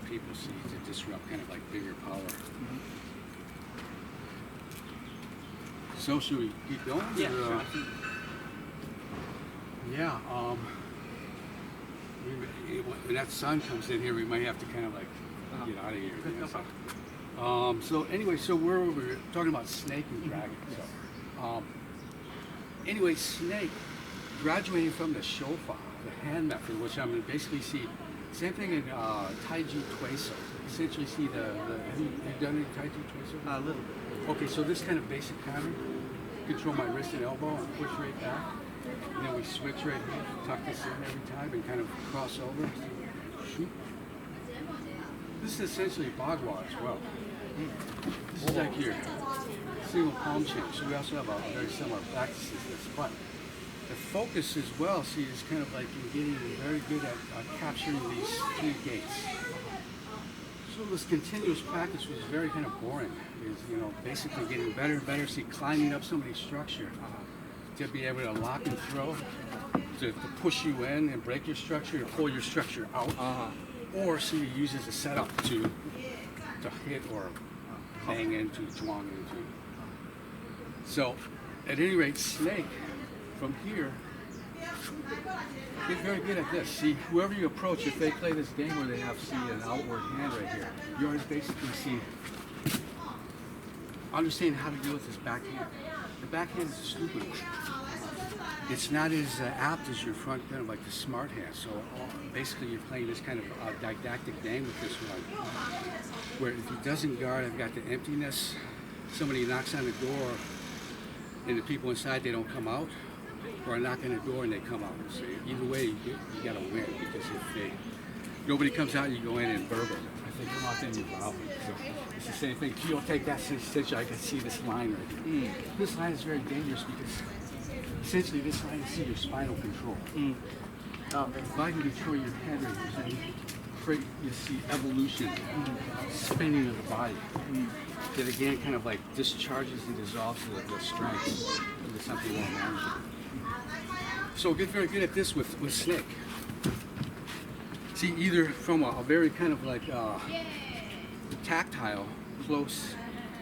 people see to disrupt kind of like bigger power. So should we keep going? Yeah, Or, sure. Yeah. When that sun comes in here, we might have to kind of like get out of here. No Yeah, problem. so anyway, so we're talking about snake and dragon. So, anyway, snake graduating from the shofa, the hand method, which I'm going to basically see. Same thing in Tai Chi Tuiso. Essentially see have you done any Tai Chi Tuiso? A little bit. Okay, so this kind of basic pattern, control my wrist and elbow and push right back. And then we switch right here, tuck this in every time and kind of cross over. Shoot. This is essentially Bagua as well. This is like your single palm change. So we also have a very similar practice to this. But the focus as well, see, is kind of like in getting very good at capturing these three gates. So this continuous practice was very kind of boring. Is, you know, basically getting better and better, see, climbing up somebody's structure to be able to lock and throw, to push you in and break your structure, to pull your structure out, or see, you use as a setup to hit or bang into, twang into. So, at any rate, snake, from here, get very good at this. See, whoever you approach, if they play this game where they have, see, an outward hand right here, you always basically see, understand how to deal with this backhand. The backhand is a stupid one. It's not as apt as your front, kind of like the smart hand. So basically you're playing this kind of didactic game with this one, where if he doesn't guard, I've got the emptiness, somebody knocks on the door, and the people inside, they don't come out, or I knock on the door and they come out. So either way, you got to win, because if nobody comes out, you go in and burble. If they come out, then you foul. So it's the same thing. You'll take that stitch. I can see this line right here. This line is very dangerous because essentially this line is your spinal control. If I can control your head right here, you see evolution, spinning of the body. That again kind of like discharges and dissolves the strength into something more manageable. So get very good at this with snake. See, either from a very kind of like tactile, close,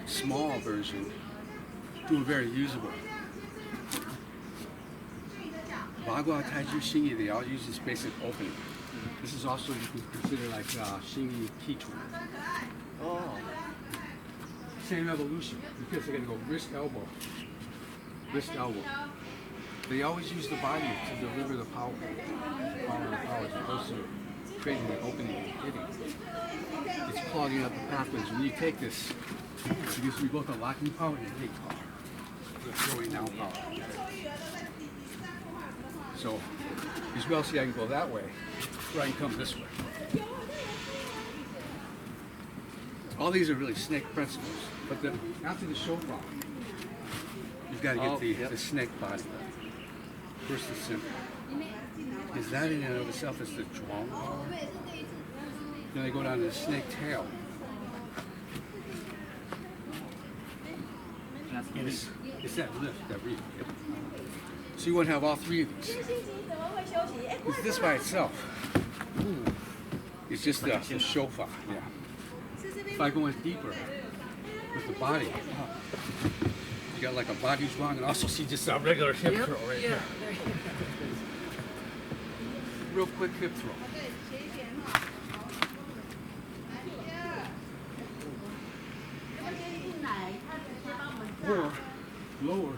small version to a very usable. Bagua, Taiju, Xingyi, they all use this basic opening. This is also, you can consider like Xingyi Kichuan. Oh. Same evolution, because they're going to go wrist, elbow, wrist, elbow. They always use the body to deliver the power as opposed to creating the opening and hitting. It's clogging up the pathways. When you take this, it gives me both a locking power and a hitting power. The throwing down power. So, as well, see, I can go that way, or I can come this way. All these are really snake principles, but after the shofar, you've got to get the snake body. First, the simple. Is that in and of itself is the chuang power? Then I go down to the snake tail. And it's that lift, that reef. So you want to have all three of these. Because this by itself is just the shofar. Yeah. If I go in deeper with the body, you got like a body zhuang and also see just a regular hip throw right here. Real quick hip throw. Or lower.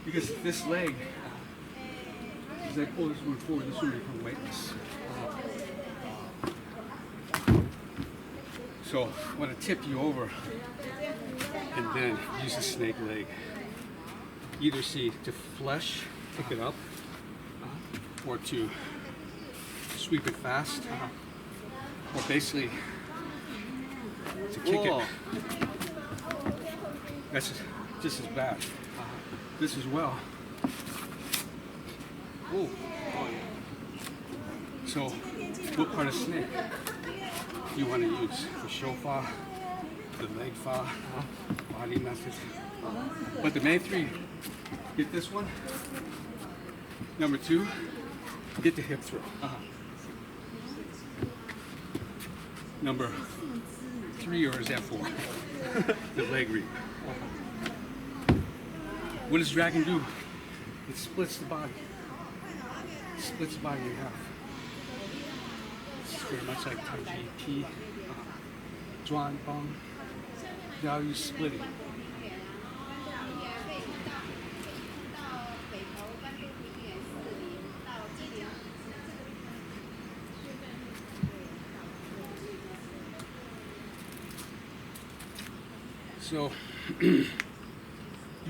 Because this leg, as I pull this one forward, this one will become weightless. So I want to tip you over and then use the snake leg. Either see to flush, pick it up, or to sweep it fast, or basically to kick it. That's just as bad. This as well. So, what part of snake do you want to use? The shofar, the leg fa, body method. But the main three, get this one. Number two, get the hip throw. Number 3, or is that 4? The leg reap. What does dragon do? It splits the body. It splits the body in half. It's very much like Tai Chi, Zhuan Bong. Now you split it. So, you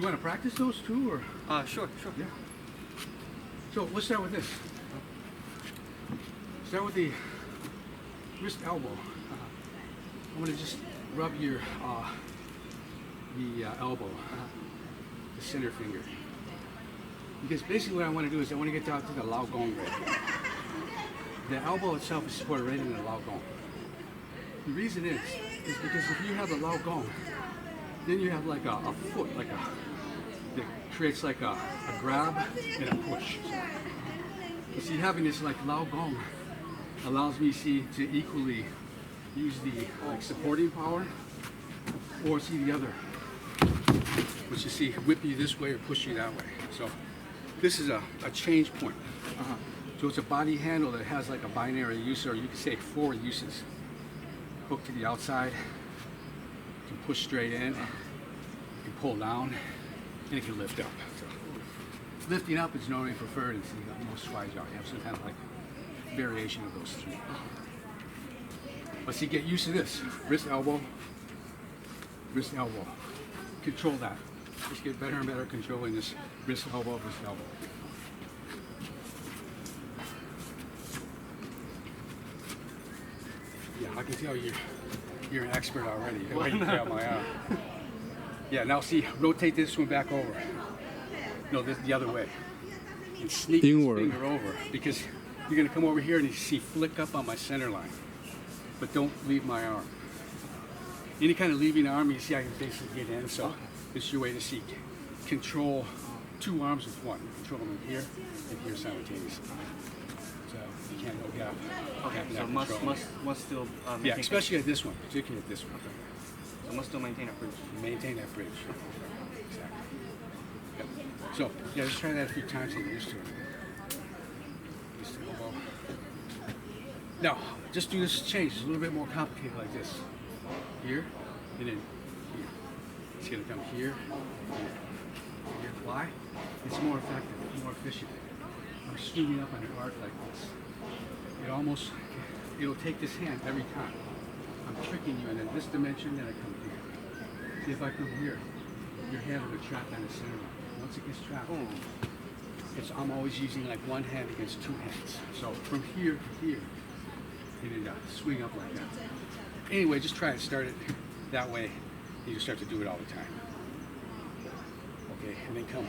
want to practice those too, or? Sure. Yeah. So let's start with this. Start with the wrist elbow. I'm going to just rub your the elbow, the center finger. Because basically what I want to do is I want to get down to the Lao Gong right. The elbow itself is supported right in the Lao Gong. The reason is because if you have a Lao Gong, then you have like a foot, that creates like a grab and a push. You see, having this like Lao Gong allows me to equally use the supporting power, or see the other, which you see whip you this way or push you that way. So this is a change point. So it's a body handle that has like a binary use, or you could say 4 uses. Hook to the outside, you can push straight in, you can pull down, and it can lift up. So lifting up is normally preferred in most squats. You have some kind of like variation of those 3. But see, get used to this. Wrist, elbow, control that. Just get better and better controlling this wrist, elbow, wrist, elbow. Yeah, I can tell you're an expert already. The way you grab my arm. Yeah, now see, rotate this one back over. No, this the other way. And sneak this finger over, because you're gonna come over here and you see flick up on my center line. But don't leave my arm. Any kind of leaving arm, you see I can basically get in, so this is your way to see. Control 2 arms with one. Control them here and here simultaneously. So you can't go gap. Okay, so must still yeah, especially at this one, particularly at this one. Okay. So must still maintain a bridge. Maintain that bridge. Exactly. Yep. So yeah, just try that a few times and get used to it. Just the elbow. Now, just do this change. It's a little bit more complicated like this. Here, and then here. It's going to come here, here. Why? It's more effective, more efficient. I'm swinging up on an arc like this. It'll take this hand every time. I'm tricking you, and in this dimension, then I come here. See, if I come here, your hand will get trapped on the center line. Once it gets trapped, I'm always using like one hand against 2 hands. So from here to here, and then swing up like that. Anyway, just try to start it that way. You can start to do it all the time. Okay, and then come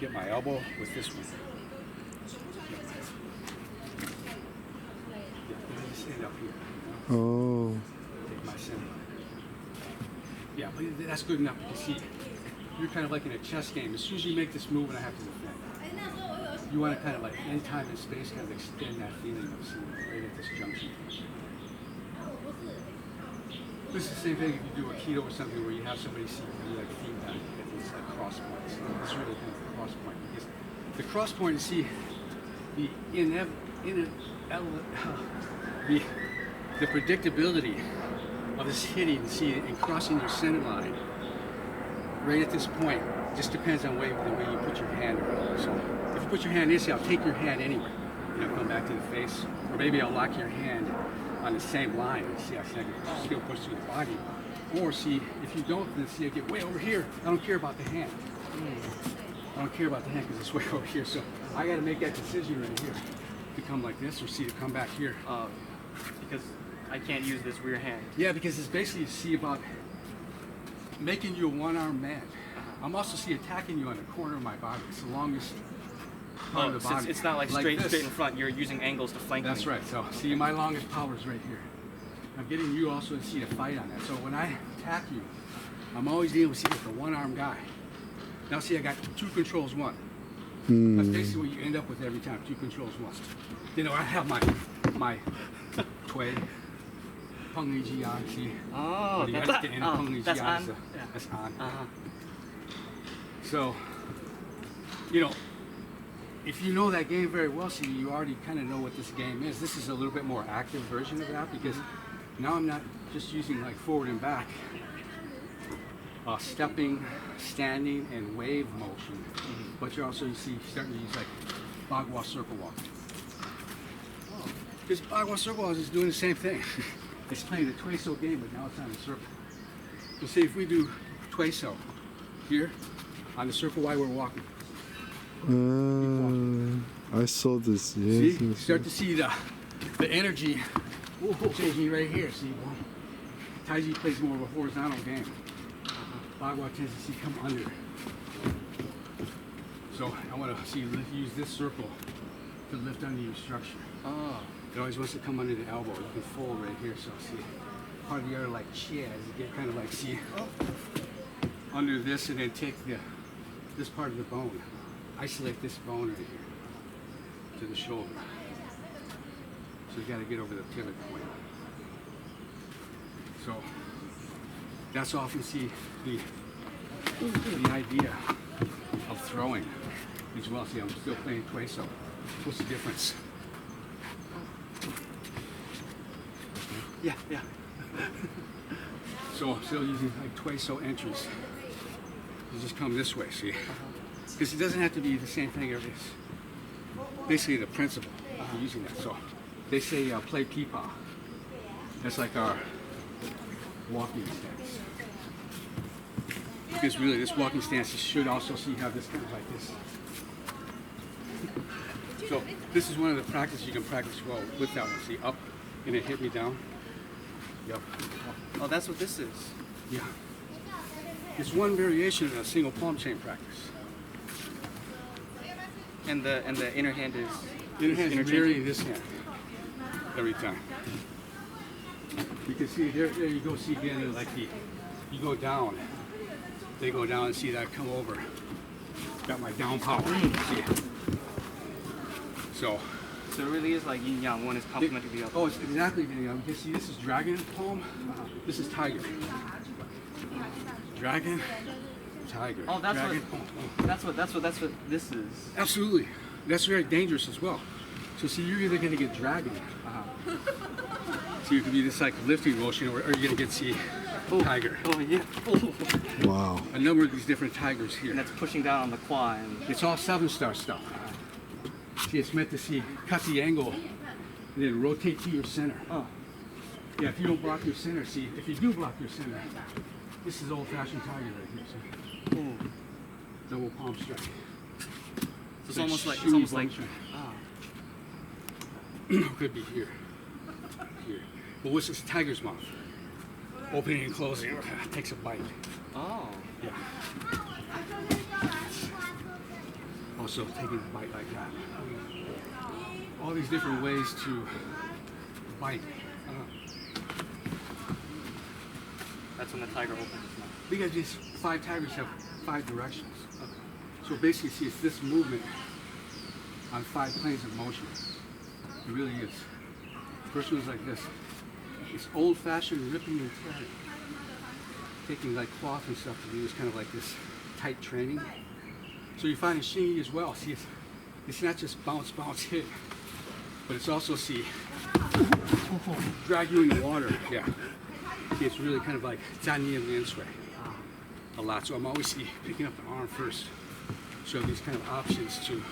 get my elbow with this one. Stand up here. Oh. Take my center. Yeah, but that's good enough. You see, you're kind of like in a chess game. As soon as you make this move and I have to defend, you want to kind of like, in time and space, kind of extend that feeling of seeing right at this junction. This is the same thing if you do a keto or something where you have somebody see you like feedback at these like cross points. It's really kind of a cross point, because the cross point is see the predictability of this hitting, see, and crossing your center line right at this point. Just depends on the way you put your hand around. So if you put your hand in, see, I'll take your hand anywhere. Come back to the face, or maybe I'll lock your hand on the same line and see, I can still push through the body. Or see, if you don't, then see, I get way over here. I don't care about the hand. I don't care about the hand because it's way over here. So I got to make that decision right here to come like this, or see, to come back here. Because I can't use this rear hand. Yeah, because it's basically, see, about making you a one-armed man. I'm also attacking you on the corner of my body. It's the longest part of the body. It's not like straight in front. You're using angles to flank me. That's right. So see, my longest power is right here. I'm getting you also to see to fight on that. So when I attack you, I'm always dealing with the one-armed guy. Now see, I got 2 controls. 1, That's basically what you end up with every time. 2 controls once. You know, I have my Tui, Hong Yixiang, see? Oh, That's on. Yeah. That's on. Uh-huh. So, you know, if you know that game very well, see, you already kind of know what this game is. This is a little bit more active version of that because now I'm not just using like forward and back, stepping, standing, and wave motion, but you're also starting to use like Bagua circle walk. Because Bagua circle walk is doing the same thing. It's playing the Tuiso game, but now it's on the circle. So see if we do Tuiso here on the circle while we're walking. I saw this. See, you start to see the energy changing right here. See, Taiji plays more of a horizontal game. Bagua tends to see come under. So I want to see you use this circle to lift under your structure. Oh. It always wants to come under the elbow. You can fold right here. So see, part of the other like chia is you get kind of like see under this and then take this part of the bone. Isolate this bone right here to the shoulder. So you got to get over the pivot point. So that's often the idea of throwing as well. See, I'm still playing Tuiso. What's the difference? Yeah. So I'm still using like Tuiso entries. You just come this way, see? Because it doesn't have to be the same thing every day. Basically the principle of using that. So they say play peepaw. That's like our walking stance. Because really this walking stance should also see you have this kind of like this. So this is one of the practices you can practice well with that one. See, up and then hit me down. Yep. Oh, that's what this is. Yeah. It's one variation of a single palm chain practice. And the inner hand is Inner hand is interchanging? mirroring this hand every time. You can see there you go. See again, like you go down. They go down and see that come over. Got my down power. See it? So it really is like yin yang. One is complementing the other. oh, it's exactly. You can see this is dragon palm. This is tiger. Dragon, tiger. Oh, that's dragon, what that's what this is. Absolutely. That's very dangerous as well. So see, you're either going to get dragon. So you can be this like lifting motion, or you're going to get tiger. Oh yeah. Oh. Wow. A number of these different tigers here. And that's pushing down on the quad. And It's all 7-star stuff. See, it's meant to cut the angle and then rotate to your center. oh. Yeah, if you don't block your center, see, if you do block your center, this is old-fashioned tiger right here. See? Ooh. Double palm strike. So it's almost like Could be here. Here. But what's this tiger's mouth? Opening and closing. Takes a bite. Oh. Yeah. Also taking a bite like that. All these different ways to bite. That's when the tiger opens its mouth. Because these 5 tigers have 5 directions. So basically, see, it's this movement on 5 planes of motion. It really is. First one's like this. It's old-fashioned ripping and tearing. Taking like cloth and stuff to do this kind of like this tight training. So you find in Xingyi as well. See, it's not just bounce, bounce, hit, but it's also drag you in the water. Yeah. See, it's really kind of like Zhanyi and Lin Sui a lot. So I'm always picking up the arm first. So these kind of options too.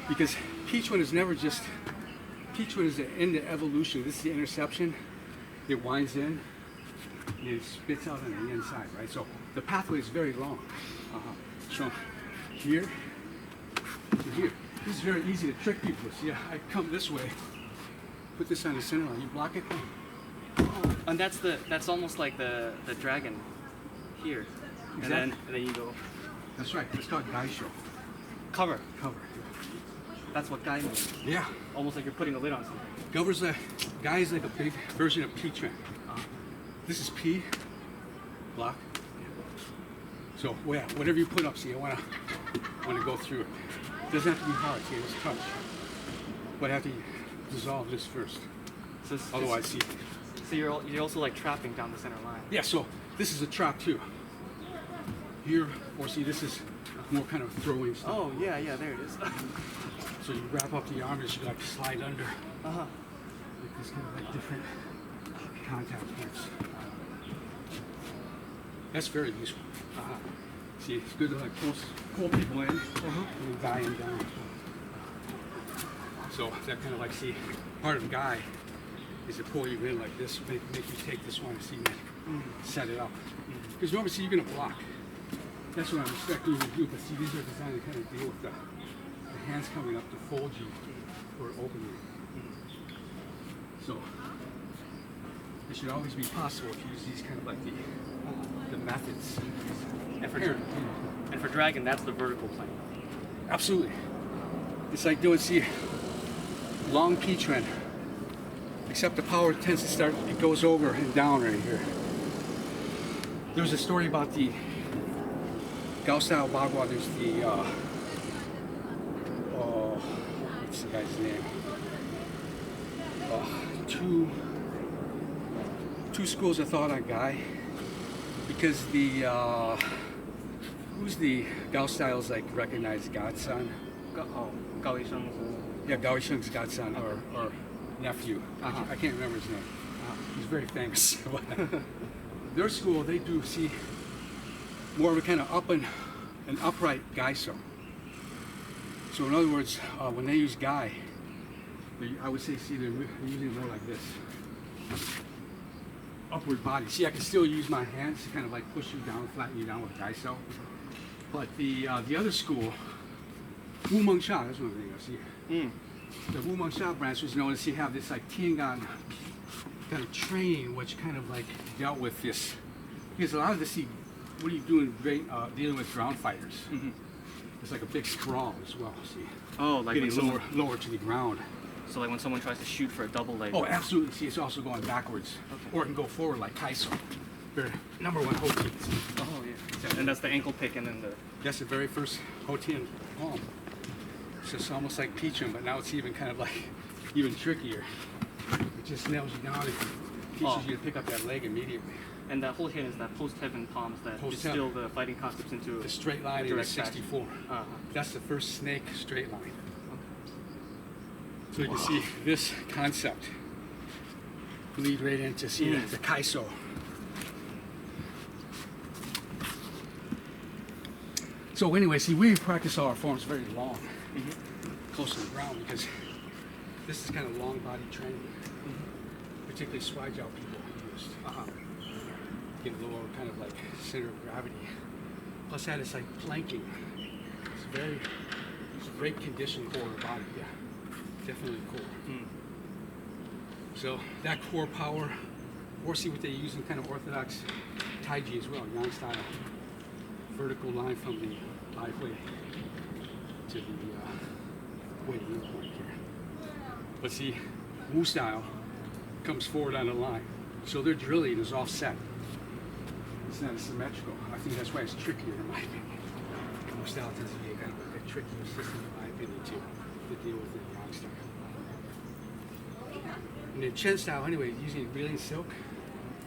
Because Pichuan is never just, Pichuan is the end of evolution. This is the interception. It winds in and it spits out on the inside, right? So the pathway is very long. So here to here. This is very easy to trick people. See, I come this way, put this on the center line, you block it. And that's almost like the dragon here. Exactly. And then you go That's right. It's called Gaisho. cover. Cover. That's what guy means. Yeah. Almost like you're putting a lid on something. Gover's Guy is like a big version of P-Tran. This is P, block. So yeah, whatever you put up, see, I want to when I go through it. It doesn't have to be hard, see, just touch. But I have to dissolve this first. So Otherwise, see. So you're also like trapping down the center line. Yeah, so this is a trap too. Here, or see, this is more kind of throwing stuff. Oh yeah, there it is. So you wrap up the arm, you like slide under. Uh-huh. Like this kind of like different contact points. That's very useful. See, it's good to like pull people in and then guy them down. So that kind of like, see, part of the guy is to pull you in like this, make you take this one and see, set it up. Because normally, see, you're gonna block. That's what I'm expecting you to do, but see, these are designed to kind of deal with the hands coming up to fold you or open you. So it should always be possible to use these kind of like the methods. And for dragon, that's the vertical plane. Absolutely. It's like doing, see, long P trend. Except the power tends to start, it goes over and down right here. There was a story about the Gao style Bagua. There's the, what's the guy's name? Two schools of thought on Guy. Because the, who's the Gao style's like recognized godson? Gao Yixiang. Yeah, Gao Yixiang's godson or nephew. I can't remember his name. He's very famous. Their school, they do see more of a kind of an upright Gaiso. So in other words, when they use Gai, I would say, see, they're using more like this. Upward body. See, I can still use my hands to kind of like push you down, flatten you down with Gaiso. But the other school, Wu Meng Sha, that's one thing I see. The Wu Meng Sha branch was known to have this like Tiangan kind of training, which kind of like dealt with this. Because a lot of this, see, what are you doing dealing with ground fighters? It's like a big sprawl as well, see. Oh, like getting lower to the ground. So like when someone tries to shoot for a double leg. Oh, absolutely. See, it's also going backwards. Okay. Or it can go forward like Kaiso. Their number one Hotian. Oh, yeah. And that's the ankle pick and then the... That's the very first Hotian palm. So it's almost like Peachum, but now it's even kind of like, even trickier. It just nails you down and teaches you to pick up that leg immediately. And that whole hit is that post-heaven palms that distill the fighting concepts into the straight line in 64. That's the first snake straight line. So you can see this concept lead right into the Kaiso. So anyway, see, we practice all our forms very long, close to the ground, because this is kind of long body training, particularly Swaijao people used. Get a little kind of like center of gravity. Plus that is like planking. It's a great condition for the body, yeah. Definitely core. So that core power, or see what they use in kind of orthodox Taiji as well, Yang style. Vertical line from the Bai Hui to the Hui Yin point here. But see, Wu style comes forward on the line. So their drilling is offset. It's not as symmetrical. I think that's why it's trickier in my opinion. Wu style tends to be kind of like a trickier system in my opinion too, to deal with the Yang style. And the Chen style anyway, using reeling silk,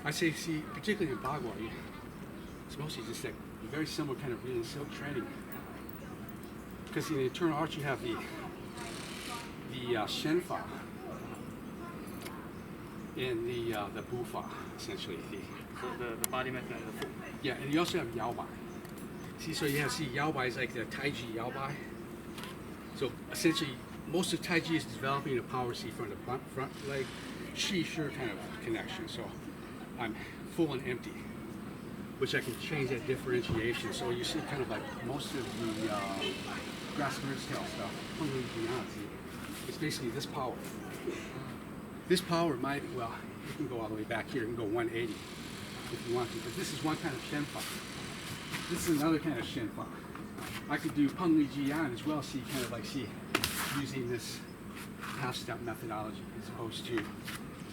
I say, see, particularly in Bagua, it's mostly just like very similar kind of reeling silk training. Because in the internal arch you have the Shenfa and the Bufa, essentially. So the body method and the foot. Yeah, and you also have Yaobai. See, so you have, Yaobai is like the Taiji Yaobai. So essentially, most of Taiji is developing a power from the front leg, Shi kind of connection. So I'm full and empty, which I can change that differentiation. So you see kind of like most of the grassroots scale stuff, it's basically this power. This power might, well, you can go all the way back here and go 180 if you want to, but this is one kind of Shenfa. This is another kind of Shenfa. I could do Peng Li Jian as well, kind of like using this half-step methodology as opposed to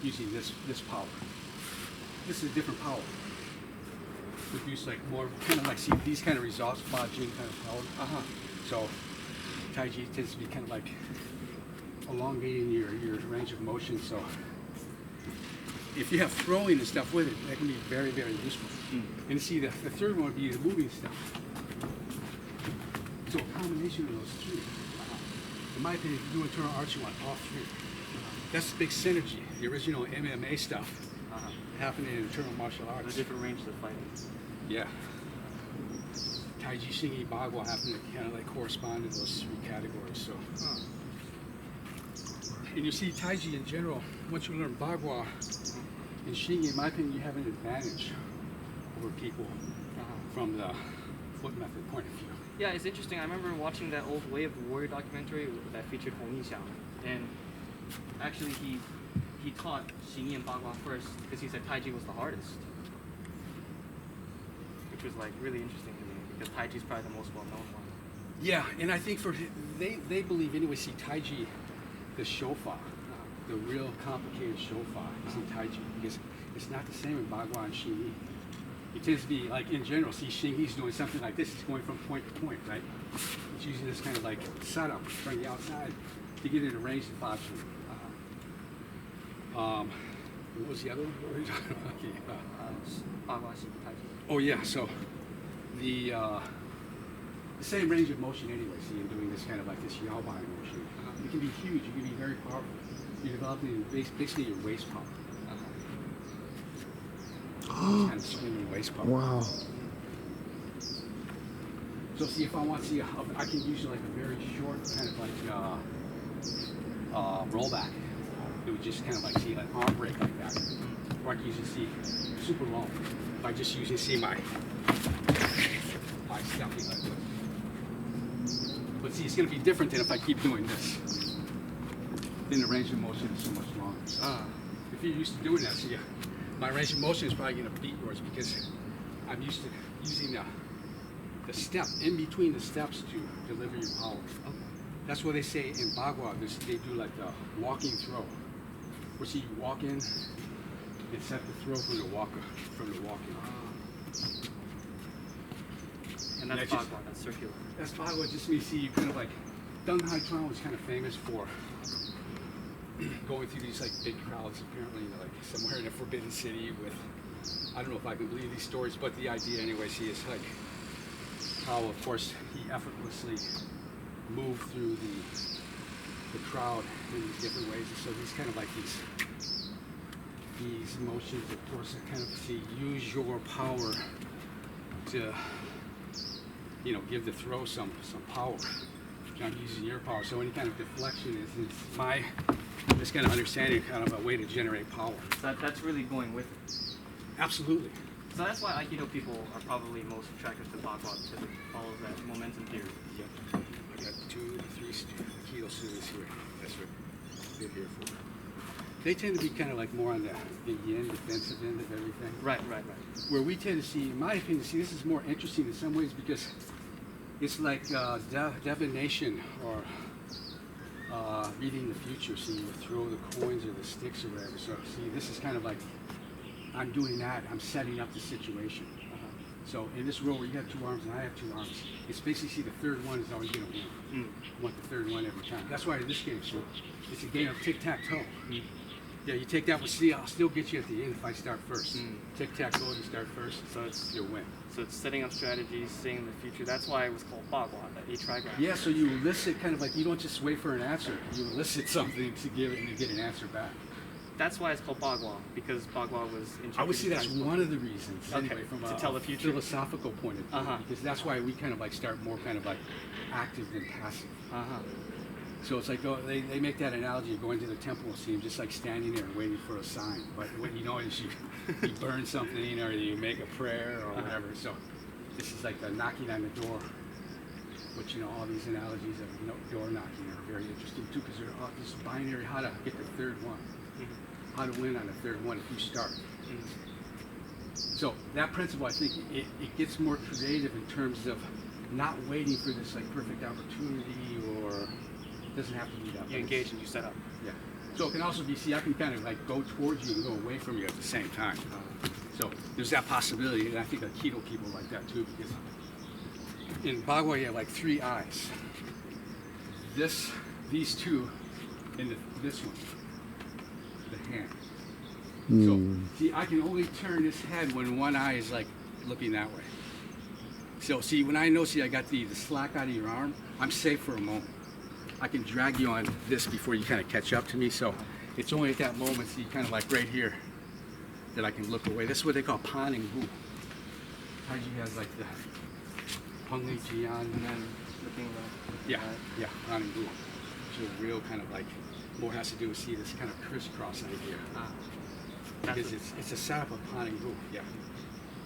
using this power. This is a different power. Produce like more kind of like these kind of results, Fa Jing kind of power. So Tai Chi tends to be kind of like elongating your range of motion. So if you have throwing and stuff with it, that can be very, very useful. And you see the third one would be the moving stuff. So a combination of those three. In my opinion, if you do internal arts, you want all three. That's the big synergy. The original MMA stuff happening in internal martial arts. The different ranges of fighting. Yeah. Tai Chi, Xing Yi, Bagua happen to kind of like correspond to those three categories. So, and you see Tai Chi in general, once you learn Bagua and Xing Yi, in my opinion, you have an advantage over people from the foot method point of view. Yeah, it's interesting. I remember watching that old Way of the Warrior documentary that featured Hong Yixiang, and actually he taught Xing Yi and Bagua first because he said Tai Chi was the hardest, which was like really interesting to me because Tai Chi is probably the most well-known one. Yeah, and I think they believe anyway. See Tai Chi, the shofa, the real complicated shofa is in Tai Chi because it's not the same in Bagua and Xing Yi. It tends to be like in general. See, Xing Yi's doing something like this. It's going from point to point, right? It's using this kind of like setup from the outside to get it arranged and posture. What was the other one? What were you talking about? Okay, Bagua, Xing Yi, Tai Chi. oh yeah, so the same range of motion anyway. See, in doing this kind of like this Yao Bai motion, it can be huge. It can be very powerful. You're developing basically your waist power. Kind of swinging waist power. Wow. So see, if I want to see, I can use like a very short kind of like rollback. It would just kind of like see like arm break like that. Or I can usually see super long. If I just usually see my stepping like this. But see, it's going to be different than if I keep doing this. Then the range of motion is so much longer. If you're used to doing that, see, my range of motion is probably going to beat yours because I'm used to using the step in between the steps to deliver your power. That's what they say in Bagua. They do like the walking throw, where see you walk in and set the throw from the walker from the walk in. And that's Bagua. That's circular. That's Bagua. Just me see you kind of like Deng Hai Chuan was kind of famous for going through these like big crowds, apparently like somewhere in a forbidden city with, I don't know if I can believe these stories, but the idea anyway, see, is like how of course he effortlessly moved through the crowd in these different ways. And so these kind of like these motions, of course, that kind of see use your power to, you know, give the throw some power. Not using your power. So any kind of deflection is my this kind of understanding kind of a way to generate power. So that's really going with it. Absolutely. So that's why Aikido people are probably most attracted to Bagua because it follows that momentum theory. Yep. I got 2, 3 Aikido students here. That's what they're here for. They tend to be kind of like more on the yin defensive end of everything. Right. Where we tend to see, in my opinion, see this is more interesting in some ways because it's like divination or reading the future. So you throw the coins or the sticks or whatever. So see, this is kind of like I'm doing that. I'm setting up the situation. So in this role where you have 2 arms and I have 2 arms, it's basically see the third one is always going to win. I want the third one every time. That's why this game, so it's a game of tic-tac-toe. Yeah, you take that one. See, I'll still get you at the end if I start first. Tic-tac-toe, you start first. So it's you'll win. So it's setting up strategies, seeing the future. That's why it was called Bagua, that 8 trigram. Yeah, so you elicit kind of like, you don't just wait for an answer. You elicit something to give it and you get an answer back. That's why it's called Bagua, because Bagua was introduced. I would say that's one of the reasons, anyway, from to a tell the future philosophical point of view. Because that's why we kind of like start more kind of like active than passive. So it's like they make that analogy of going to the temple and seeing just like standing there and waiting for a sign. But what you know is you burn something or you make a prayer or whatever. So this is like the knocking on the door. But you know, all these analogies of door knocking are very interesting too because they're all this binary how to get the third one. How to win on the third one if you start. So that principle, I think, it gets more creative in terms of not waiting for this like perfect opportunity or it doesn't have to be that. You engage and you set up. Yeah. So it can also be, see, I can kind of like go towards you and go away from you at the same time. So there's that possibility, and I think Aikido people like that too because in Bagua you have like 3 eyes. These two, and this one, the hand. So see, I can only turn this head when one eye is like looking that way. So see, when I know, see, I got the slack out of your arm, I'm safe for a moment. I can drag you on this before you kind of catch up to me. So it's only at that moment, see, kind of like right here, that I can look away. This is what they call pan and gu. Taiji has like the Hong Yixiang, And then looking yeah, pan and gu. So real kind of like, more has to do with, see, this kind of crisscross idea. Because it's a setup of pan and gu, yeah.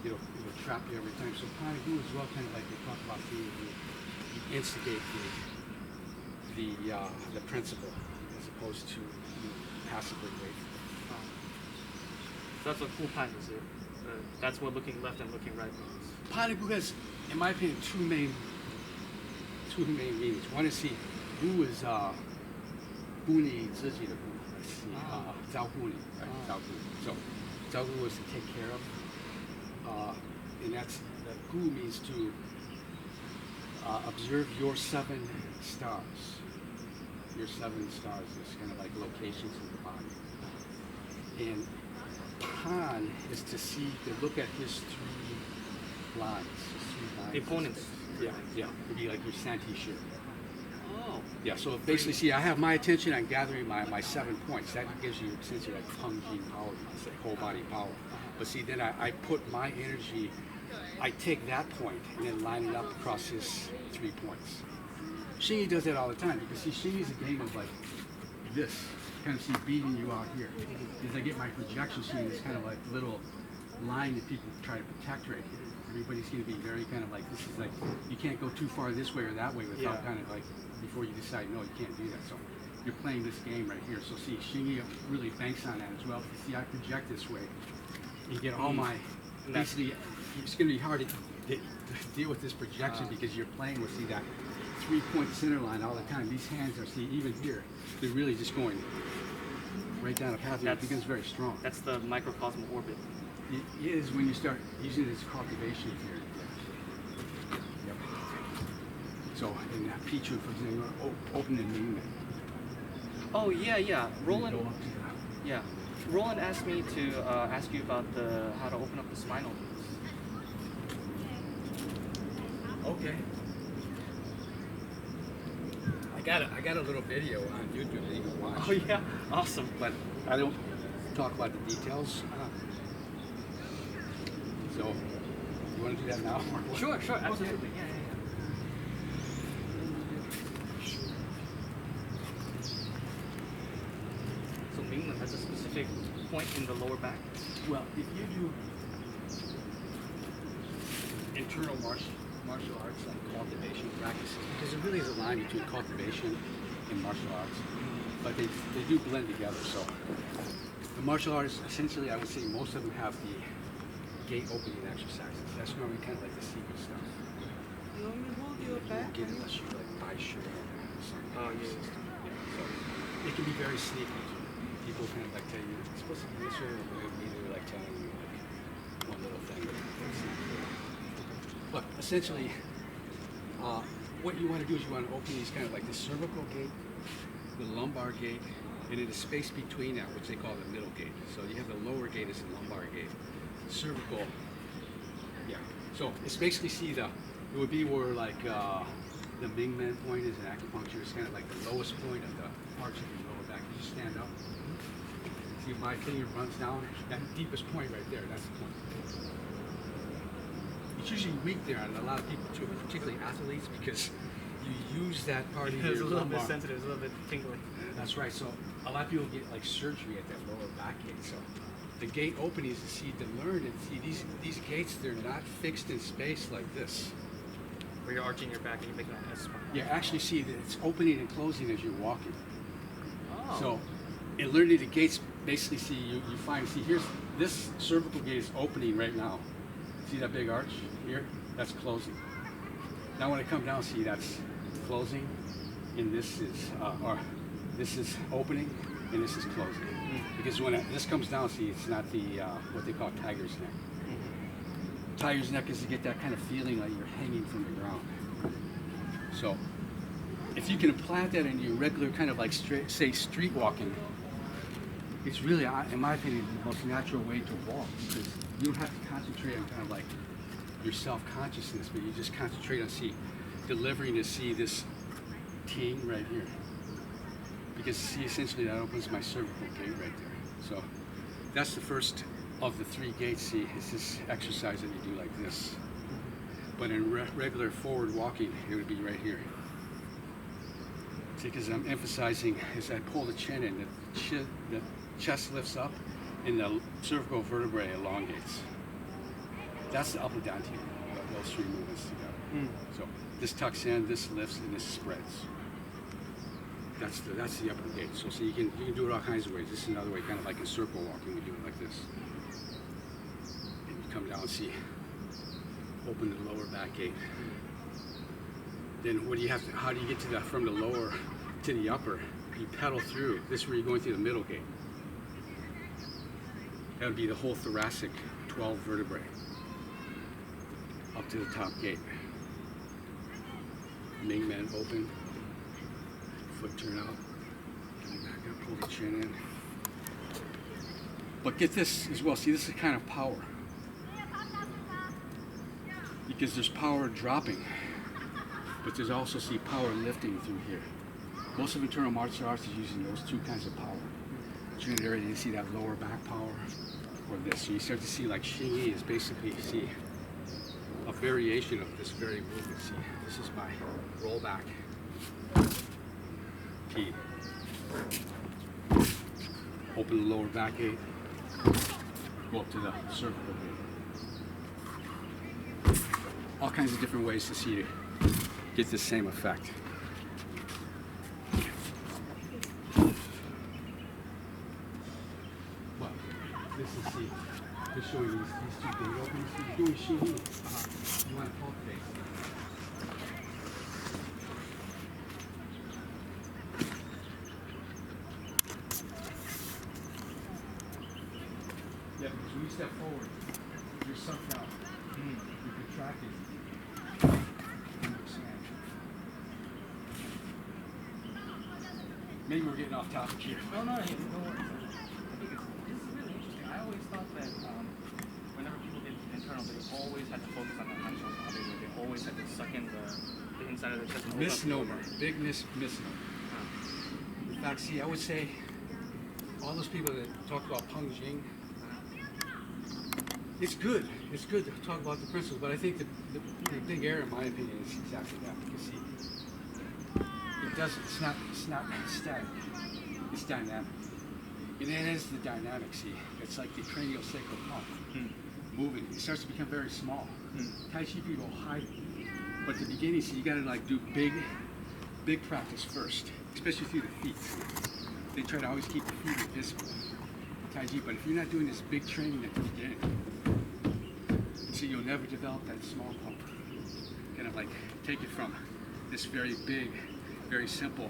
It'll trap you every time. So pan and gu as well, kind of like they talk about you instigate the principle as opposed to passively wait. So that's what full pan is. That's what looking left and looking right means. Pan and gu has, in my opinion, two main meanings. One is, see, gu is 顾你自己的顾，照顾你, right? 照顾. So 照顾 is to take care of, and that's the gu means to observe your 7 stars. Your 7 stars is kind of like locations in the body. And pan is to see, to look at his 3 lines. The opponents. Yeah. It'd be like your Santi shirt. Oh. Yeah, so basically, see, I have my attention on gathering my 7 points. That gives you essentially like Hong Jing power, you can say, whole body power. But see, then I put my energy, I take that point and then line it up across his 3 points. Xingyi does that all the time because see, Xingyi's a game of like this, kind of see beating you out here. As I get my projection, see this kind of like little line that people try to protect right here. Everybody's going to be very kind of like, this is like, you can't go too far this way or that way without kind of like, before you decide, no, you can't do that. So you're playing this game right here. So see, Xingyi really banks on that as well. See, I project this way. You get all my, basically, it's going to be hard to deal with this projection because you're playing with, see, that 3-point center line all the time. These hands are, see, even here, they're really just going right down a path. It becomes very strong. That's the microcosm orbit. It is when you start using this cultivation here. Yep. So in Pichu, for example, open and movement. Oh yeah. Roland. Go up to the, Yeah. Roland asked me to ask you about how to open up the spinal veins. okay. I got a little video on YouTube that you can watch. Oh yeah, awesome. But I don't talk about the details. So, you want to do that now? Sure, absolutely. Yeah. So Mingmen has a specific point in the lower back. Well, if you do internal martial arts like cultivation practices, because there really is a line between cultivation and martial arts, but they do blend together. So the martial artists, essentially, I would say most of them have the gate opening exercises. That's normally kind of like the secret stuff. You want me to hold you You won't get it unless you like buy shirt or something. Oh, yeah. So it can be very sneaky. People kind of like tell you it's supposed to be this way, or they're like telling you like one little thing. But essentially, what you want to do is you want to open these kind of like the cervical gate, the lumbar gate, and in the space between that, which they call the middle gate. So you have the lower gate is the lumbar gate. Cervical, yeah. So it's basically it would be where like the Mingmen point is in acupuncture. It's kind of like the lowest point of the arch of your lower back. You just stand up. See, my finger runs down. That deepest point right there. That's the point. It's usually weak there on a lot of people too, particularly athletes, because you use that part of your It's a little bit lumbar. sensitive, it's a little bit tingly. That's right. So a lot of people get like surgery at that lower back gate. So the gate openings to see to learn and see these gates, they're not fixed in space like this. Where you're arching your back and you're making an S spine. You actually see that it's opening and closing as you're walking. Oh. So in learning the gates, basically see you find, here's this cervical gate is opening right now. See that big arch here? That's closing. Now when I come down, see that's closing, and this is opening, and this is closing. Because when this comes down, see, it's not the what they call tiger's neck. Tiger's neck is to get that kind of feeling like you're hanging from the ground. So if you can implant that in your regular kind of like street walking, it's really, in my opinion, the most natural way to walk, because you don't have to concentrate on kind of like your self-consciousness, but you just concentrate on delivering to see this ting right here. Because see, essentially that opens my cervical gate right there. So that's the first of the 3 gates. See, it's this exercise that you do like this. But in regular forward walking, it would be right here. See, because I'm emphasizing as I pull the chin in, the chest lifts up and the cervical vertebrae elongates. That's the up and down ting, those 3 movements together. So this tucks in, this lifts, and this spreads. That's the upper gate. So see, you can do it all kinds of ways. This is another way, kind of like in circle walking, we do it like this. And you come down, see, open the lower back gate. Then what do you have to, how do you get to from the lower to the upper? You pedal through. This is where you're going through the middle gate. That would be the whole thoracic 12 vertebrae up to the top gate. Mingmen open, foot turn out, coming back up, pull the chin in. But get this as well, see, this is kind of power. Because there's power dropping, but there's also, see, power lifting through here. Most of internal martial arts is using those 2 kinds of power. Trinity, you see that lower back power, or this. So you start to see like Xingyi is basically, see, a variation of this very movement. See, this is my roll back. P. Open the lower back gate, go up to the cervical gate. All kinds of different ways to see to get the same effect. Well, this is, see, just showing these 2 gate openings. You're doing Xingyi. You want to cultivate. Yeah, because when you step forward, you're sucked out. You're contracted. And you expand. Maybe we're getting off topic here. No, no, no. I think this is really interesting. I always thought that whenever people did internal, they always had to focus on that natural body. They always had to suck in the inside of their chest. Misnomer. Big misnomer. In fact, see, I would say all those people that talk about Peng Jing, it's good. It's good to talk about the principles, but I think the big error, in my opinion, is exactly that. Because see, it's not static. It's dynamic. And it is the dynamic. See, it's like the cranial sacral pump moving. It starts to become very small. Tai Chi people hide, but at the beginning, see, you got to like do big practice first, especially through the feet. They try to always keep the feet invisible. Tai Chi, but if you're not doing this big training at the beginning, so you'll never develop that small pump. Kind of like take it from this very big, very simple,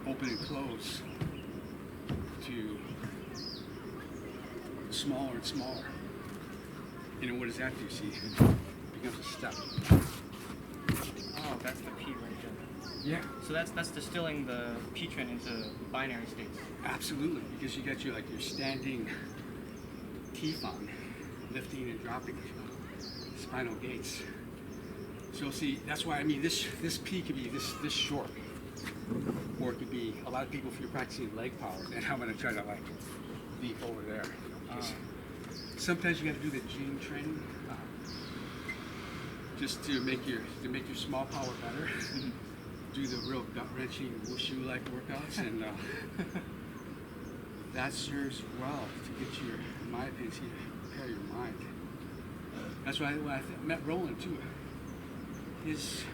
open and close, to smaller and smaller. And then what does that do? See, it becomes a step. Oh, that's the P right there. Yeah. So that's distilling the P trend into binary states. Absolutely, because you got your standing T-fon, lifting and dropping spinal gates. So see, that's why I mean this P could be this short, or it could be a lot of people, if you're practicing leg power, then I'm gonna try to like leap over there. Because sometimes you got to do the Jing training just to make your small power better. Do the real gut wrenching wushu like workouts, and that serves well to get your, in my opinion, to prepare your mind. That's why when I met Roland too. His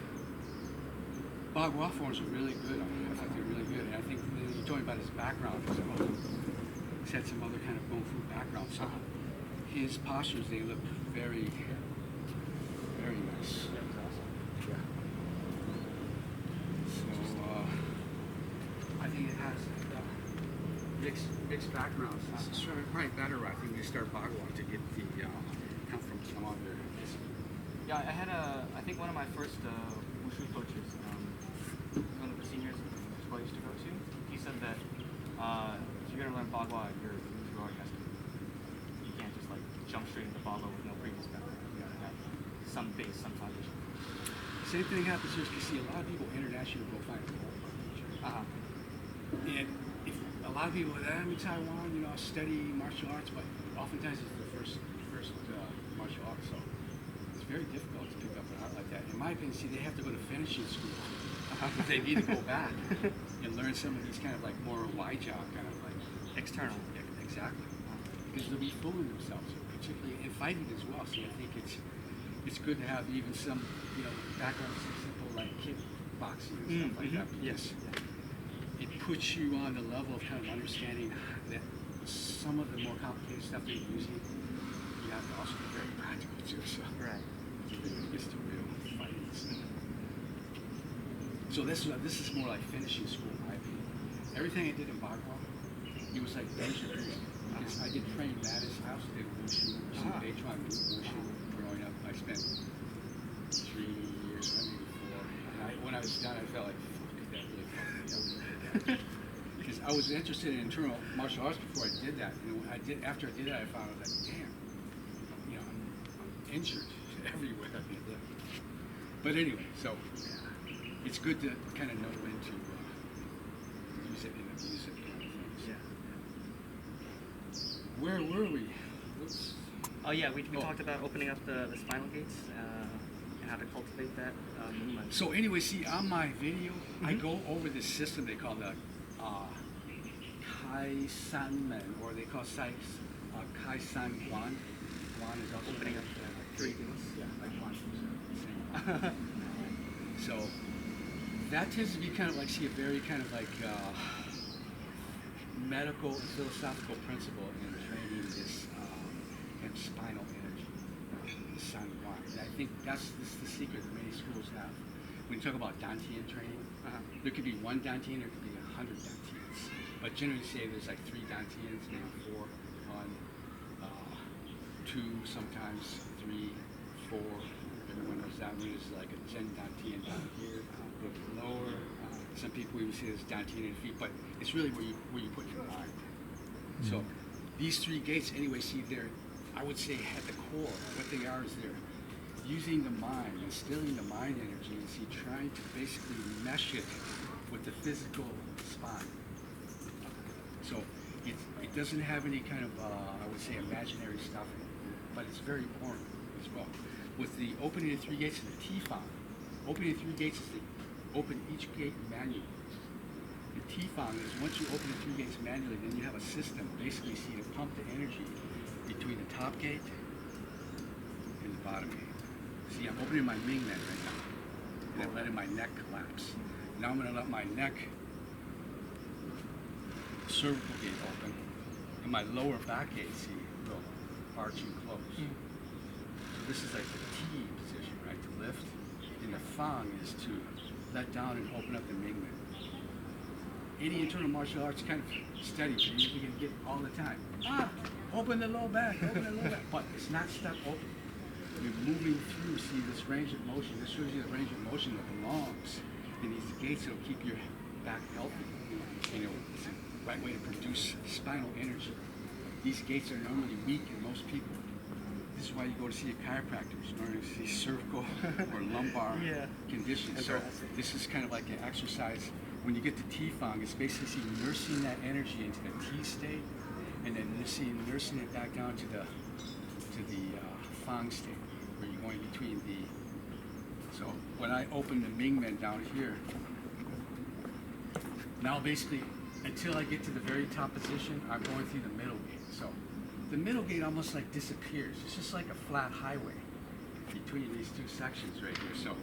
Bagua forms are really good. I thought they were really good. And I think you told me about his background as well. He's had some other kind of Kung Fu background. So his postures, they look very, very nice. Yeah. So I think it has mixed backgrounds. It's probably better, I think, when you start Bagua to get the come from some other discipline. Yeah, I think one of my first wushu coaches, one of the seniors I used to go to, he said that if you're gonna learn Bagua, your already has to. You can't just like jump straight into Bagua with no previous background. You gotta have some base, some foundation. Same thing happens here. You see a lot of people internationally go find a gold teacher. And if a lot of people, I'm in Taiwan, you know, I study martial arts, but oftentimes it's the first martial arts, so it's very difficult to pick up an art like that. In my opinion, see, they have to go to finishing school. Because they need to go back and learn some of these kind of like more wide-jaw kind of like External. Exactly. Because they'll be fooling themselves, particularly in fighting as well. So I think it's good to have even some, you know, background simple like kickboxing and stuff like that. Yes. It puts you on the level of kind of understanding that some of the more complicated stuff that you're using, you have to also be very practical too. So Right. it's the real fighting stuff. So this is more like finishing school, in my opinion. Everything I did in Bagua, it was like deja vu. Because I did train at his house, did wushu, some Beichuan wushu growing up. I spent 3 years, maybe 4. And when I was done, I felt like, fuck, that really fucked me up. Because I was interested in internal martial arts before I did that. And when after I did that, I found out that, damn, you know, I'm injured everywhere. But anyway, so it's good to kind of know when to use it and abuse it. Kind of things. Where were we? Whoops. Oh yeah, we talked about opening up the spinal gates and how to cultivate that movement. So anyway, see, on my video, I go over this system they call the Yizongmen, or they call Kai San Guan. Guan is also Opening up the three things. Yeah, like Guan. So that tends to be kind of like, see, a very kind of like medical and philosophical principle in training this kind of spinal energy, the San Guan. And I think this is the secret that many schools have. When you talk about Dantian training, there could be 1 Dantian, there could be 100 Dantians. But generally say there's like 3 Dantians, maybe 4, 1, 2, sometimes 3, 4. Everyone knows that one is like a Zen Dantian down here, a little bit lower. Some people even say there's Dantian in the feet, but it's really where you put your mind. So these 3 gates, anyway, see, they're, I would say, at the core, what they are is they're using the mind, instilling the mind energy, and see, trying to basically mesh it with the physical spine. So it doesn't have any kind of, I would say, imaginary stuff in it, but it's very important as well. With the opening of 3 gates and the T-Fang, opening of 3 gates is to open each gate manually. The T-Fang is once you open the 3 gates manually, then you have a system, basically, see, to pump the energy between the top gate and the bottom gate. See, I'm opening my Mingmen right now, and I'm letting my neck collapse. Now I'm going to let my neck, cervical gate open, and my lower back gate, see, will arch and close. So this is like the T position, right, to lift, and the Fang is to let down and open up the Mingmen. Any internal martial arts kind of study, but you're going to get all the time. Open the low back, open the low back. But it's not stuck open. You're moving through, see, this range of motion. This shows you the range of motion that belongs in these gates that will keep your back healthy. You know, it's a right way to produce spinal energy. These gates are normally weak in most people. This is why you go to see a chiropractor, in order to see cervical or lumbar conditions. So this is kind of like an exercise. When you get to T-Fang, it's basically nursing that energy into the T state, and then nursing it back down to the Fang state, where you're going between the. So when I open the Mingmen down here, now basically until I get to the very top position, I'm going through the middle gate. So the middle gate almost like disappears. It's just like a flat highway between these 2 sections right here. So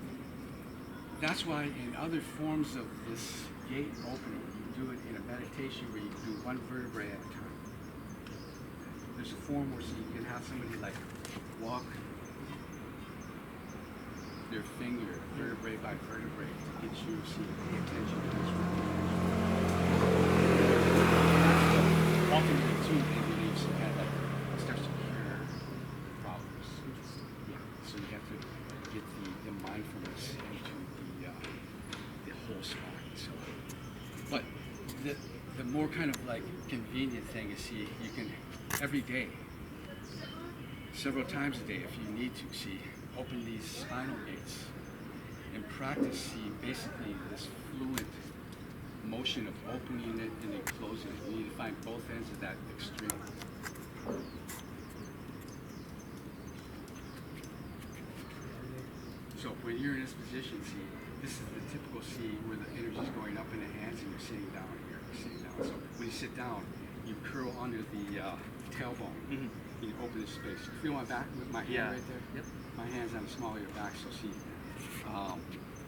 that's why in other forms of this gate opening, you do it in a meditation where you do 1 vertebrae at a time. There's a form where so you can have somebody like walk their finger vertebrae by vertebrae to get you to see, pay attention to this one. Ultimately, too, they believe kind of like starts to cure problems. Yeah. So you have to the more kind of like convenient thing is, see, you can every day, several times a day if you need to, see, open these spinal gates and practice, see, basically this fluid motion of opening it and then closing it. You need to find both ends of that extreme. So when you're in this position, see, this is the typical see where the energy is going up in the hands and you're sitting down here. You're sitting down. So when you sit down, you curl under the tailbone. Mm-hmm. You open this space. You feel my back with my hand right there? Yep. My hand's on the small of your back. So see,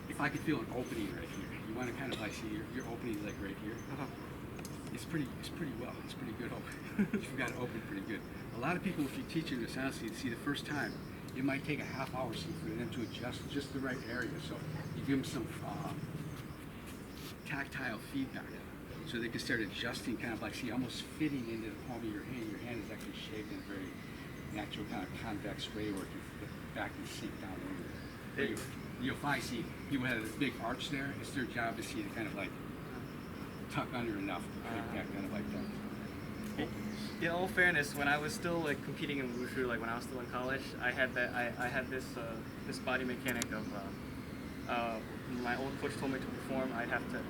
if I could feel an opening right here, you want to kind of like see your opening like right here. It's pretty well. It's pretty good open. You've got it open pretty good. A lot of people, if you teach in this honestly, see the first time, it might take a half hour for them to adjust just the right area. So you give them some tactile feedback, so they can start adjusting, kind of like see almost fitting into the palm of your hand. Your hand is actually shaped in a very natural kind of convex way, where it can get back and sink down over there. You'll find, see, people have this big arch there. It's their job to see to kind of like tuck under enough to make that kind of like that. In all fairness, when I was still like competing in wushu, like when I was still in college, I had that I had this this body mechanic of my old coach told me to perform. I'd have to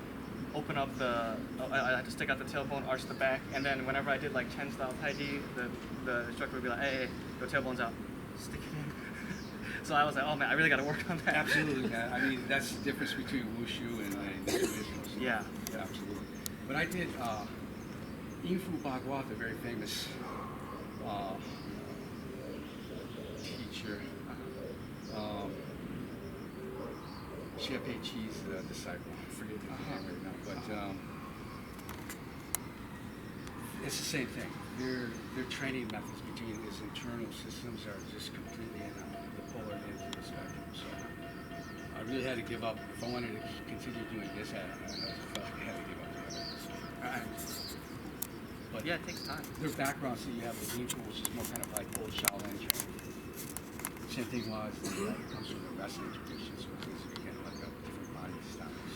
open up I had to stick out the tailbone, arch the back, and then whenever I did like Chen style Tai Chi, the instructor would be like, hey, your tailbone's out, stick it in. So I was like, oh man, I really got to work on that. Absolutely, man. I mean, that's the difference between wushu and traditional. So, yeah, absolutely. But I did Yingfu Bagua, the very famous teacher. Xie Pei Qi's disciple. I forget his name right now, but it's the same thing. Their training methods between his internal systems are just completely in the polar ends of the spectrum. So I really had to give up. If I wanted to continue doing this, I felt like I had to give up the other. But yeah, it takes time. Their background, so you have the Yingfu, which is more kind of like old Shaolin training. Same thing was it comes from the wrestling tradition, so it's again like a different body styles.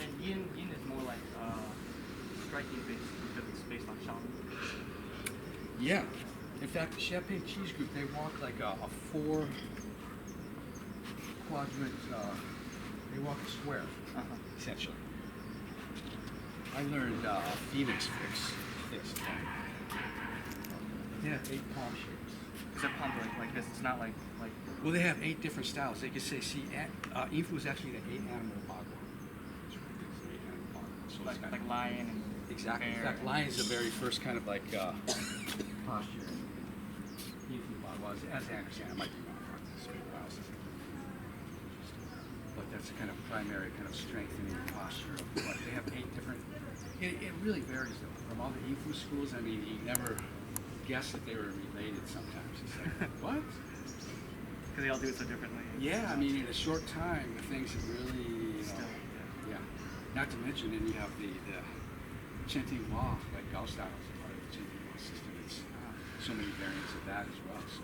And yin is more like striking based because it's based on Shaolin. Yeah. In fact, the Xie Pei Qi's group, they walk like a 4 quadrant, they walk a square, essentially. I learned Phoenix fist. They have 8 palm shapes. Is that palm like this? It's not like. Well, they have 8 different styles. They could say, see, Yingfu is actually the 8 animal bagua. It's really good. It's the 8 animal bagua. So like lion and exactly. bear. In fact, lion is the very first kind of like posture. Yingfu bagua, as I understand, I might be wrong. It's been a while since but that's kind of primary kind of strengthening posture of what they have 8 different. It really varies though. From all the Yingfu schools, I mean, you never guess that they were related sometimes. It's like, what? Because they all do it so differently. Yeah, I mean, in a short time, the things have really, yeah. Not to mention, then you have the Chenting Hua, like Gao style is a part of the Chenting Hua system. It's so many variants of that as well. So,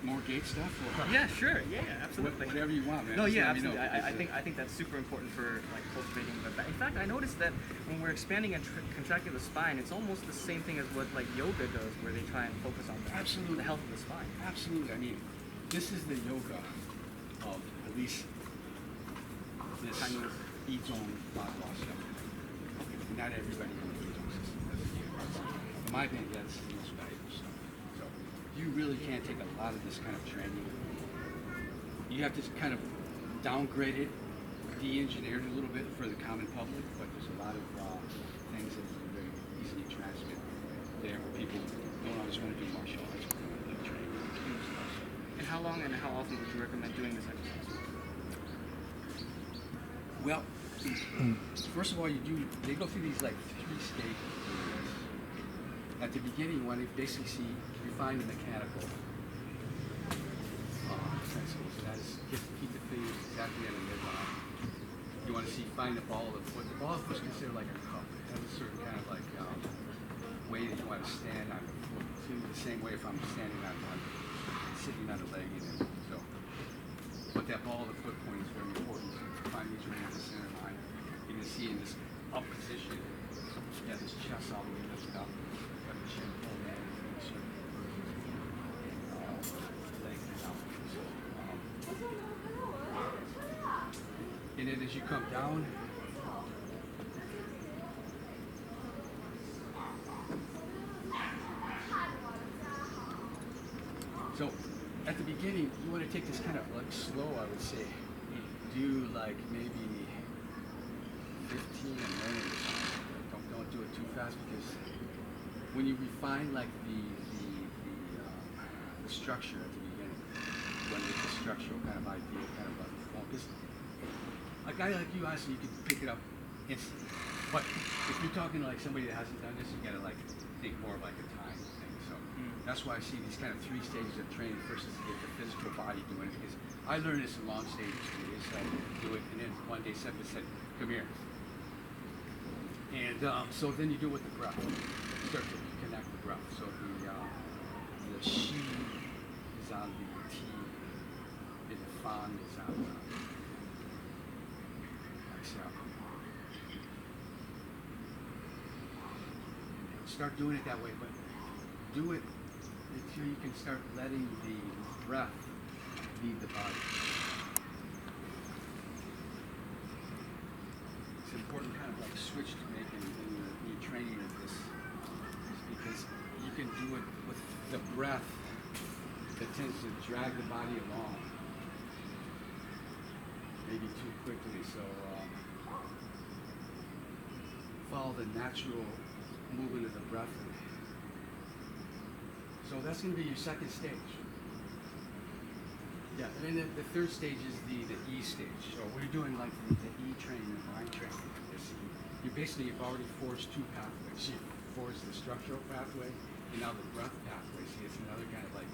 more gate stuff? Or Yeah, sure. Yeah, absolutely. Whatever you want, man. No, Just yeah, let me know, absolutely. I think that's super important for like cultivating the back. In fact, I noticed that when we're expanding and contracting the spine, it's almost the same thing as what like yoga does, where they try and focus on Absolutely. the health of the spine. Absolutely. I mean, this is the yoga of at least this Yizong Bagua stuff. Okay, not everybody in the Yizong system does it. In my opinion, that's the most valuable stuff. So you really can't take a lot of this kind of training. You have to kind of downgrade it, de-engineer it a little bit for the common public, but there's a lot of things that are very easily transmitted there where people don't always want to do martial arts, but they want to do training. And how long and how often would you recommend doing this exercise? Well, first of all, they go through these like 3 stages. At the beginning, you want to basically refine the mechanical principles. That is, keep the fingers exactly at a midline. You want to find the ball of the foot. The ball of the foot is considered like a cup. It has a certain kind of like way that you want to stand on the foot. It's the same way if I'm standing on sitting on a leg in it. So, but that ball of the foot point is very important. So find each one at the center line. You can see in this up position, yeah, this chest all the way lifted up. Got the chin pulled in. Leg out. So, and then as you come down, so at the beginning, you want to take this kind of like slow, I would say. Do like maybe 15 a minute or something. Don't do it too fast, because when you refine like the structure at the beginning, when it's the structural kind of idea, kind of like focus. A guy like you, honestly, you could pick it up instantly. But if you're talking to like somebody that hasn't done this, you gotta like think more of like a time thing. So that's why I see these kind of 3 stages of training. First is to get the physical body doing it, because I learned this in long stages too. It's like do it, and then one day somebody said, "Come here." And so then you do it with the breath. You start to connect the breath. So the shi is on the ti, and the fan is on the exhale. Start doing it that way, but do it until you can start letting the breath lead the body. It's an important kind of like switch to make in your training of this, because you can do it with the breath that tends to drag the body along, maybe too quickly. So follow the natural movement of the breath. So that's going to be your second stage. Yeah, and then the third stage is the E stage. So we're doing like the E training, the mind training. You've already forged 2 pathways. You forged the structural pathway, and now the breath pathway. See, it's another kind of like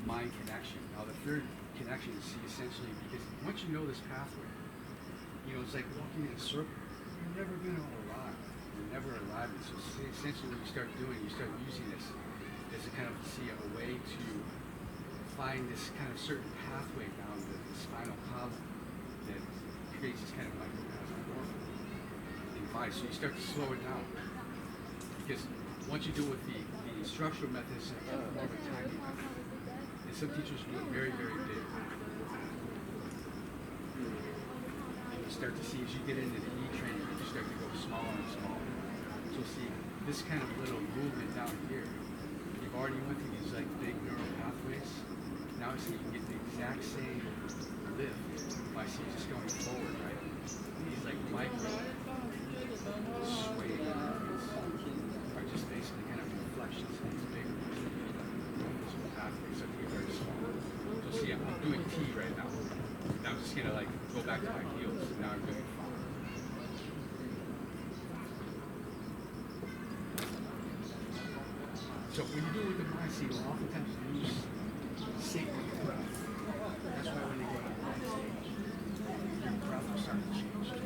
mind connection. Now the third connection is essentially, because once you know this pathway, it's like walking in a circle. You're never going to arrive. You're never arrive. So essentially what you start doing, you start using this as a kind of a way to find this kind of certain pathway down the spinal column that creates this kind of microplasm in the body. So you start to slow it down, because once you do it with the structural methods, it's more of a timing method. And some teachers do it very, very big. And you start to see, as you get into the E training, you start to go smaller and smaller. So see, this kind of little movement down here, you've already went through these like big neural pathways. Now I see you can get the exact same lift by just going forward, right? These like micro sway movements are just basically kind of reflections of these big pathways that are very small. So see, I'm doing T right now. Now I'm just gonna like go back to my heels. Now I'm doing forward. So when you do it with the mind, see, you'll oftentimes lose sync with the breath. That's why when you go to the mind stage, your breath will start to change. So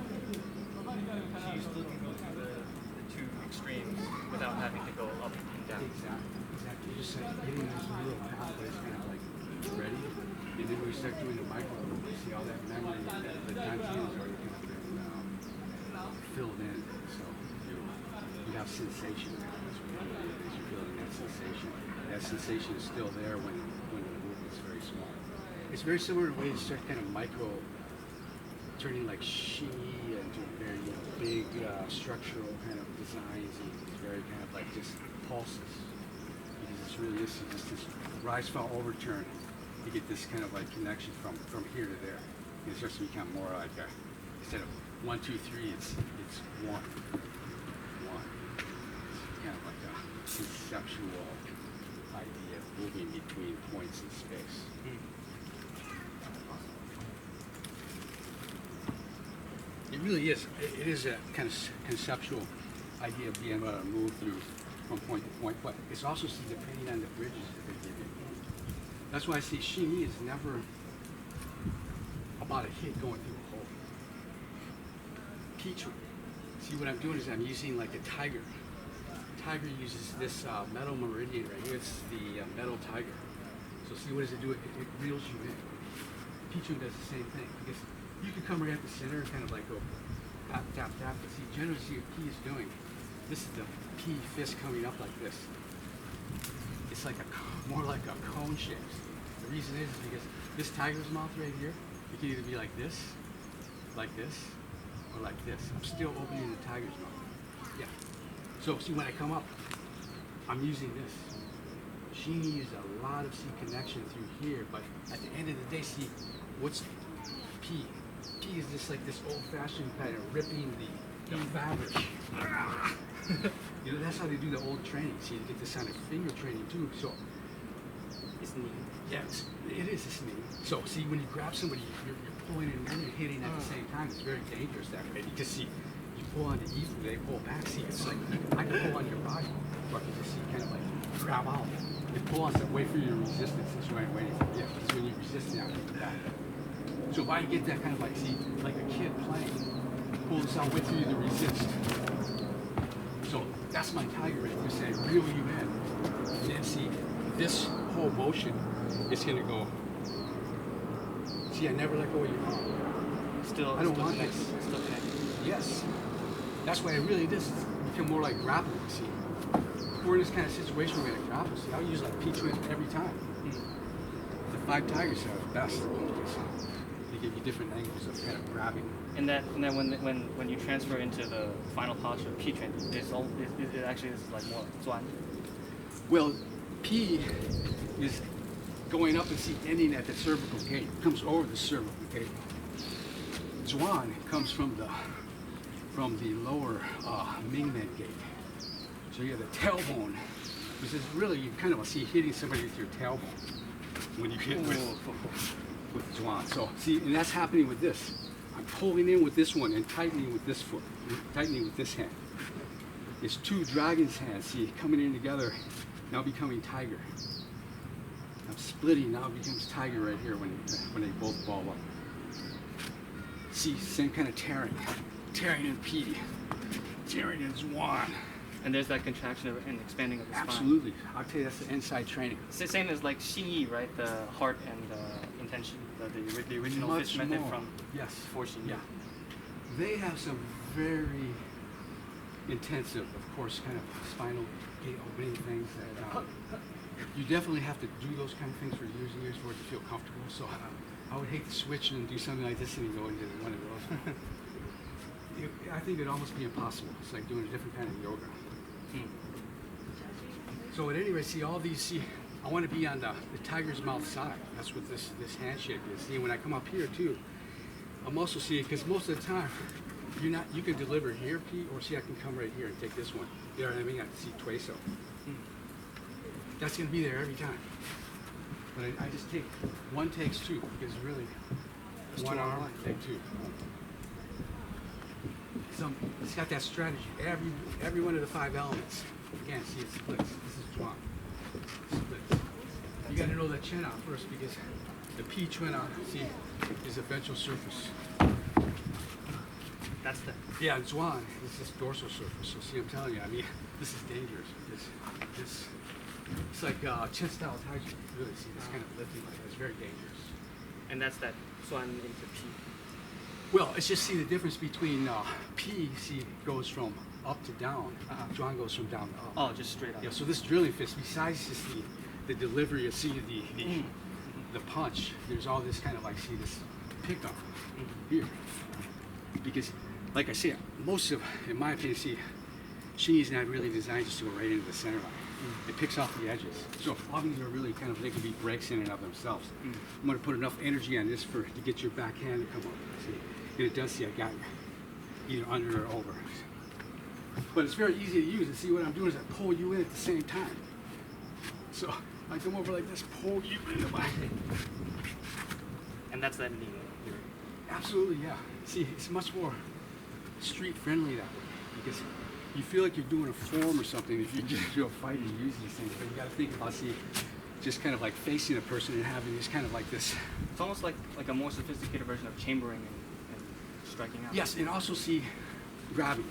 you still can go through the 2 extremes without having to go up and down. Exactly. You just like getting those neural pathways kind of like ready, and then when you start doing the micro movement, see all that memory, the Dantian is already kind of been filled in. So you have sensation. That's what you're feeling, that sensation. That sensation is still there when the movement's very small. It's very similar to the way you start kind of micro turning like shi into very big structural kind of designs, and it's very kind of like just pulses. Because it's really just this rise, fall, overturn. You get this kind of like connection from here to there. It starts to become more like instead of 1, 2, 3, it's 1. It's kind of like a conceptual idea of moving between points in space. It really is. It is a kind of conceptual idea of being able to move through from point to point, but it's also depending on the bridges that they give you. That's why I see Xingyi is never about a hit going through a hole. Teach, see what I'm doing is I'm using like a tiger. Tiger uses this metal meridian right here. It's the metal tiger. So see, what does it do? It reels you in. P-Chun does the same thing because you can come right at the center and kind of like go tap, tap, tap. But see, generally, see what P is doing. This is the P fist coming up like this. It's like more like a cone shape. The reason is because this tiger's mouth right here, it can either be like this, or like this. I'm still opening the tiger's mouth. Yeah. So see, when I come up, I'm using this. She needs a lot of connection through here, but at the end of the day, see, what's P? P is just like this old-fashioned kind of ripping the fabric. You know, that's how they do the old training. See, you get this kind of finger training too. So It's neat. yes, it is a knee. So see, when you grab somebody, you're pulling and then you're hitting at the same time. It's very dangerous that way because see, you pull on the easel, they pull back. See, it's like I can pull on your body, or I can just see kind of like grab out. You pull on some, wait for your resistance. That's what I'm waiting for. Yeah, because when you resist now, you come back. So if I get that kind of like, see, like a kid playing, pull this out, wait for you to resist. So that's my tiger right there saying, reel you in. And then see, this whole motion is gonna go. See, I never let go of your arm. Still, I don't still want connected. this. Still connected. Yes. That's why I really did become more like grappling, see. If we're in this kind of situation where we're gonna grapple, see, I'll use like P-Twin every time. The 5 tigers are the best because they give you different angles of kind of grabbing. And then when you transfer into the final posture of P-Train, it actually is like more Zuan. Well, P is going up and see ending at the cervical gate. It comes over the cervical gate. Zhuan comes from the lower Mingmen gate. So you have the tailbone, which is really you kind of see hitting somebody with your tailbone when you hit with Zhuan. So see, and that's happening with this. I'm pulling in with this one and tightening with this foot, tightening with this hand. It's 2 dragon's hands, see, coming in together, now becoming tiger. I'm splitting, now it becomes tiger right here when they both ball up. See, same kind of tearing in P, tearing in Zhuan. And there's that contraction and expanding of the spine. Absolutely, I'll tell you that's the inside training. It's the same as like Xingyi, right? The heart and intention, the original Much fist method more. from Yes. for Xingyi. Yeah. They have some very intensive, of course, kind of spinal gate opening things that you definitely have to do those kind of things for years and years for it to feel comfortable. So I would hate to switch and do something like this and go into one of those. I think it'd almost be impossible. It's like doing a different kind of yoga. So at any rate, see all these, see, I want to be on the tiger's mouth side. That's what this handshake is. See, when I come up here too, I'm also seeing, because most of the time, you can deliver here, Pete, or see I can come right here and take this one. You know what I mean? I can see Tueso. That's going to be there every time. But I just take, one takes 2, because really, one arm, take 2. So it's got that strategy. Every one of the 5 elements. Again, see it splits. This is Zhuan. Splits. You got to know the chin out first because the P twin out, see, is a ventral surface. That's the. Yeah, Zhuan is this dorsal surface. So see, I'm telling you, I mean, this is dangerous because this, it's like chin style tiger. You really see this kind of lifting like that. It's very dangerous. And that's that Zuan into P. Well, it's just see the difference between P, see, goes from up to down. Zhuan goes from down to up. Oh, just straight up. Yeah, so this drilling fist, besides just the delivery, you see the punch, there's all this kind of like, see this pickup here. Because, like I said, most of, in my opinion, see, Xingyi is not really designed just to go right into the center line. It picks off the edges. So all these are really kind of, they can be breaks in and of themselves. I'm going to put enough energy on this to get your backhand to come up. See, and it does, see, I got you either under or over. But it's very easy to use. And see, what I'm doing is I pull you in at the same time. So I come over like this, pull you in the back. And that's that knee. Absolutely, yeah. See, it's much more street friendly that way because you feel like you're doing a form or something if you get into a fight and use these things. But you got to think about, see, just kind of like facing a person and having this kind of like this. It's almost like a more sophisticated version of chambering and striking out. Yes, and also see grabbing.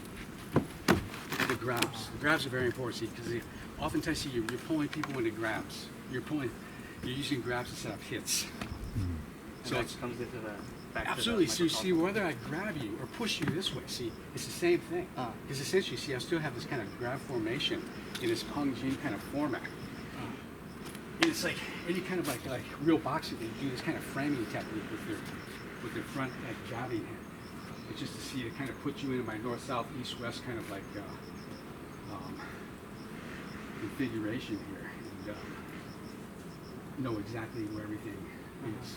The grabs. The grabs are very important, see, because oftentimes see you're pulling people into grabs. You're pulling, you're using grabs instead of hits. So it comes into the back. Absolutely. To the So you see, whether I grab you or push you this way, see, it's the same thing. Because essentially, see, I still have this kind of grab formation in this Hong Yixiang kind of format. And it's like any kind of like real boxing, they do this kind of framing technique with their front jabbing hand. It's just to see to kind of put you into my north, south, east, west kind of like configuration here, and know exactly where everything is.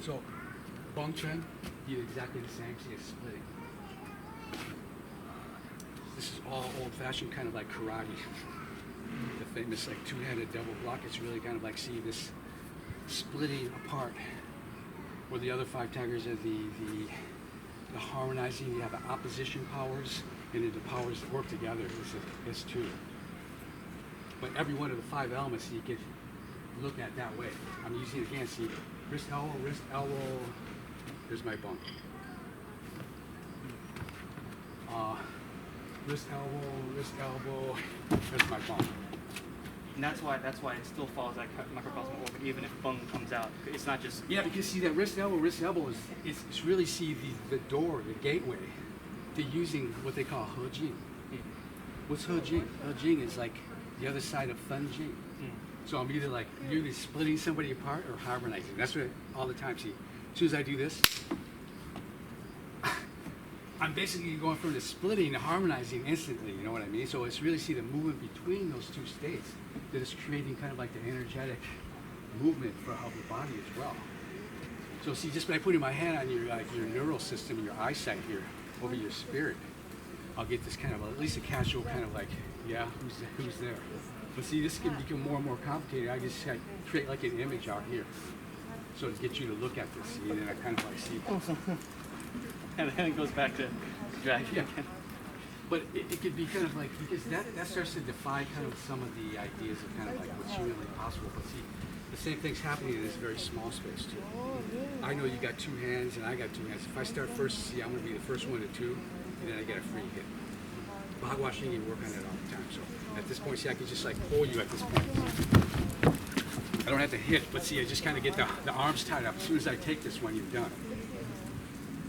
So, Bong Chen did exactly the same. See, it's splitting. This is all old-fashioned kind of like karate. The famous like two-handed double block. It's really kind of like, see, this splitting apart. Where the other 5 tigers are the harmonizing. You have the opposition powers, and then the powers that work together is 2. But every one of the 5 elements you can look at that way. I'm using it again. See, wrist, elbow. Here's my bump. Wrist, elbow. There's my bump. And that's why it still follows that microcosm orbit, even if bung comes out. It's not just because see that wrist, elbow is it's really see the door, the gateway to using what they call He Jing. What's He Jing? He Jing is like the other side of Fun Jing. So I'm either splitting somebody apart or harmonizing. That's what all the time see. As soon as I do this, I'm basically going from the splitting to harmonizing instantly, you know what I mean? So it's really see the movement between those 2 states that is creating kind of like the energetic movement of the body as well. So see, just by putting my hand on your neural system, your eyesight here, over your spirit, I'll get this kind of, at least a casual kind of like, yeah, who's there? But see, this can become more and more complicated. I just create like an image out here. So to get you to look at this, see, and then I kind of like see. and then it goes back to drag again. But it could be kind of like, because that starts to defy kind of some of the ideas of kind of like what's humanly possible. But see, the same thing's happening in this very small space too. I know you got 2 hands and I got 2 hands. If I start first, see, I'm going to be the first one to 2, and then I get a free hit. Bagua Xing, you work on it all the time. So at this point, see, I can just like pull you at this point. I don't have to hit, but see, I just kind of get the arms tied up. As soon as I take this one, you're done.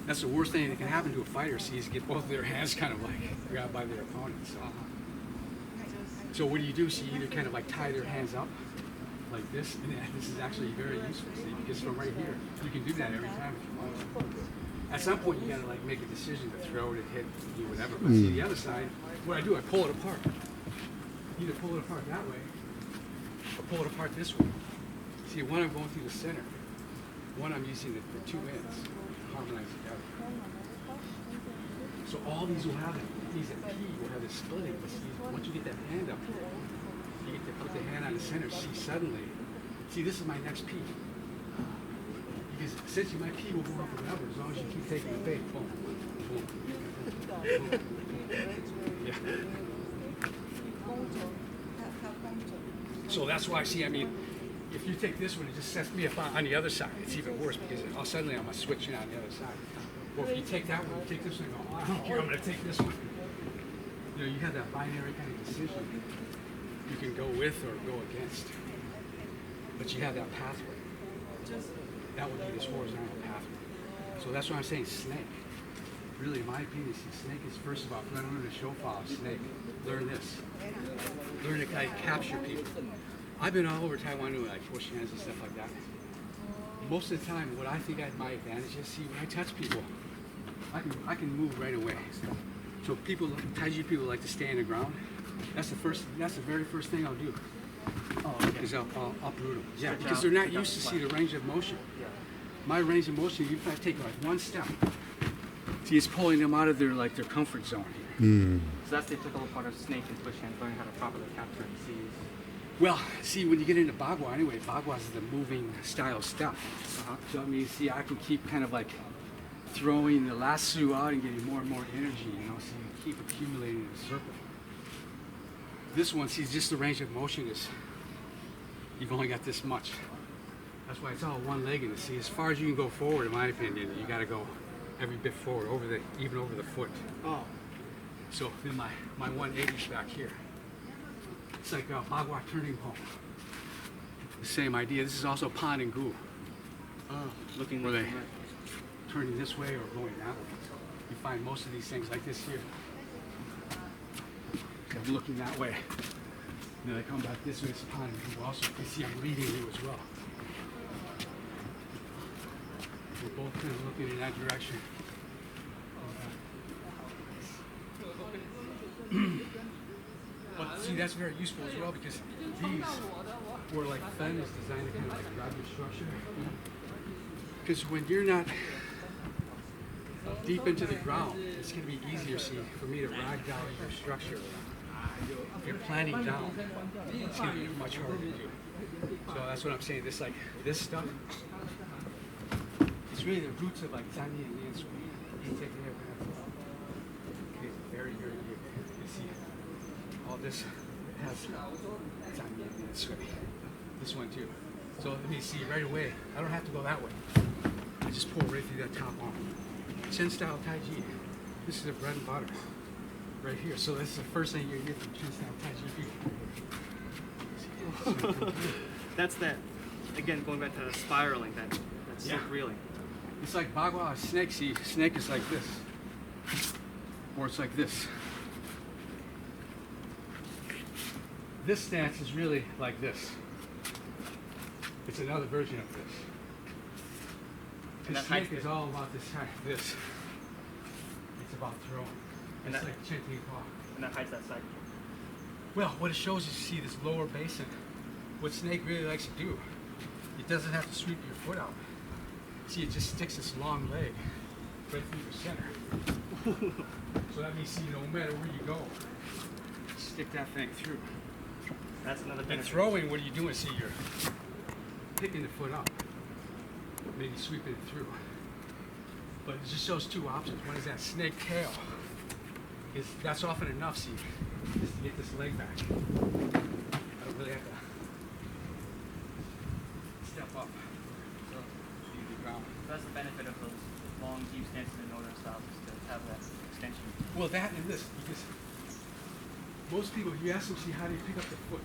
That's the worst thing that can happen to a fighter, see, is get both of their hands kind of like grabbed by their opponent. So what do? So you either kind of like tie their hands up like this, and this is actually very useful, see, because from right here, you can do that every time if you want. At some point, you gotta like make a decision to throw it, hit, do whatever. But see, the other side, what I do, I pull it apart. Either pull it apart that way, or pull it apart this way. See, one I'm going through the center, one I'm using the 2 ends, harmonize together. So all these will have it. These at P will have it splitting. But see, once you get that hand up, you get to put the hand on the center. See, suddenly, see, this is my next P. Because essentially my P will go on forever as long as you keep taking the bait. Boom, boom, boom. Yeah. So that's why, see, I mean, if you take this one, it just sets me up on the other side. It's even worse because suddenly I'm switching on the other side. Or if you take that one, you take this one and go, oh, I don't care, I'm going to take this one. You know, you have that binary kind of decision. You can go with or go against. But you have that pathway. That would be this horizontal pathway. So that's why I'm saying snake. Really, in my opinion, see, snake is first of all, if you want to learn to show file, snake, learn this. Learn to kind of capture people. I've been all over Taiwan doing like push hands and stuff like that. Most of the time, what I think my advantage is, see, when I touch people, I can move right away. So people, Taiji people like to stay on the ground. That's the very first thing I'll do. Oh, okay. Is I'll uproot them. Yeah, because they're not used to see the range of motion. My range of motion, even if I take like one step, see, it's pulling them out of their comfort zone here. So that's the typical part of snake and push hand, learning how to properly capture and seize. Well, see, when you get into Bagua, anyway, Bagua is the moving style step. So I mean, see, I can keep kind of like throwing the lasso out and getting more and more energy, you know, so you keep accumulating in a circle. This one, see, just the range of motion is you've only got this much. That's why it's all one-legged. See, as far as you can go forward, in my opinion, you got to go every bit forward, even over the foot. Oh. So then my 180 is back here. It's like a Bagua turning pole. The same idea. This is also pan and gu, Oh, looking where they right. turning this way or going that way. You find most of these things like this here. They're looking that way. Then they come back this way. It's pan and gu. Also, you see I'm leading you as well. We're both kind of looking in that direction. But see, that's very useful as well because these were like Fen is designed to kind of like grab your structure. Because when you're not deep into the ground, it's going to be easier, see, for me to rag down your structure. If you're planning down, it's going to be much harder to do. So that's what I'm saying. This stuff, it's really the roots of like Zani and Nian Sui. You take care of that. Okay, it's very, very good. You see, all this has Zani and Nian Sui. This one too. So let me see right away. I don't have to go that way. I just pull right through that top arm. Chin style Tai Chi. This is the bread and butter. Right here. So this is the first thing you get from Chin style Tai Chi. That's that. Again, going back to the spiraling, that sick reeling. It's like Bagua snake. See, snake is like this. Or it's like this. This stance is really like this. It's another version of this. And The that height snake is all about this. It's about throwing. And It's that- like chanting qua. And that hides that side. Well, what it shows is, see this lower basin. What snake really likes to do, it doesn't have to sweep your foot out. See, it just sticks this long leg right through the center. So that means, see, no matter where you go, stick that thing through. That's another And benefit. throwing, what are you doing? See, you're picking the foot up, maybe sweeping it through. But it just shows two options. One is that snake tail. That's often enough, see, just to get this leg back. I don't really have to step up. So, leave the ground. That's the benefit of those long, deep stances in northern styles, is to have that extension. Well, that and this, because most people, you ask them, see, how do you pick up the foot?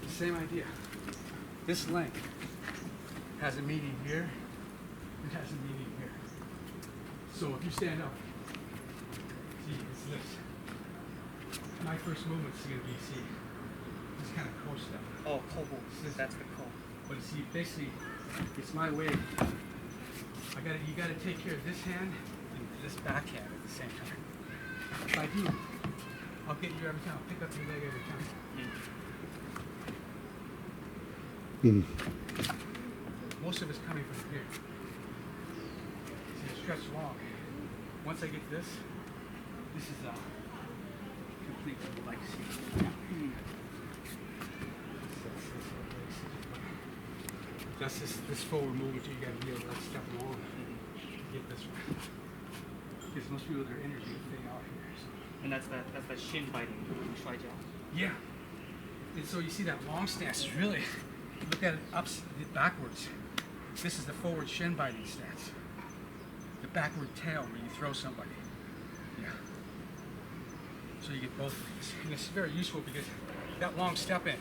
The same idea. This length has a meaning here, it has a meaning here. So if you stand up, see, it's this. My first movement is going to be, see, this kind of coast step. Oh, kobo. That's the ko. But see, basically, it's my way. You gotta take care of this hand and this backhand at the same time. If I do, I'll get you every time. I'll pick up your leg every time. Most of it's coming from here. See, it's stretched long. Once I get this is complete like that's this forward movement you gotta be able to step along. Get this one. Because most people, their energy is staying out here. So. And that's that shin biting, shuai jiao. Yeah. And so you see that long stance is really, look at it backwards. This is the forward shin biting stance. The backward tail where you throw somebody. Yeah. So you get both of these. And it's very useful because that long step in,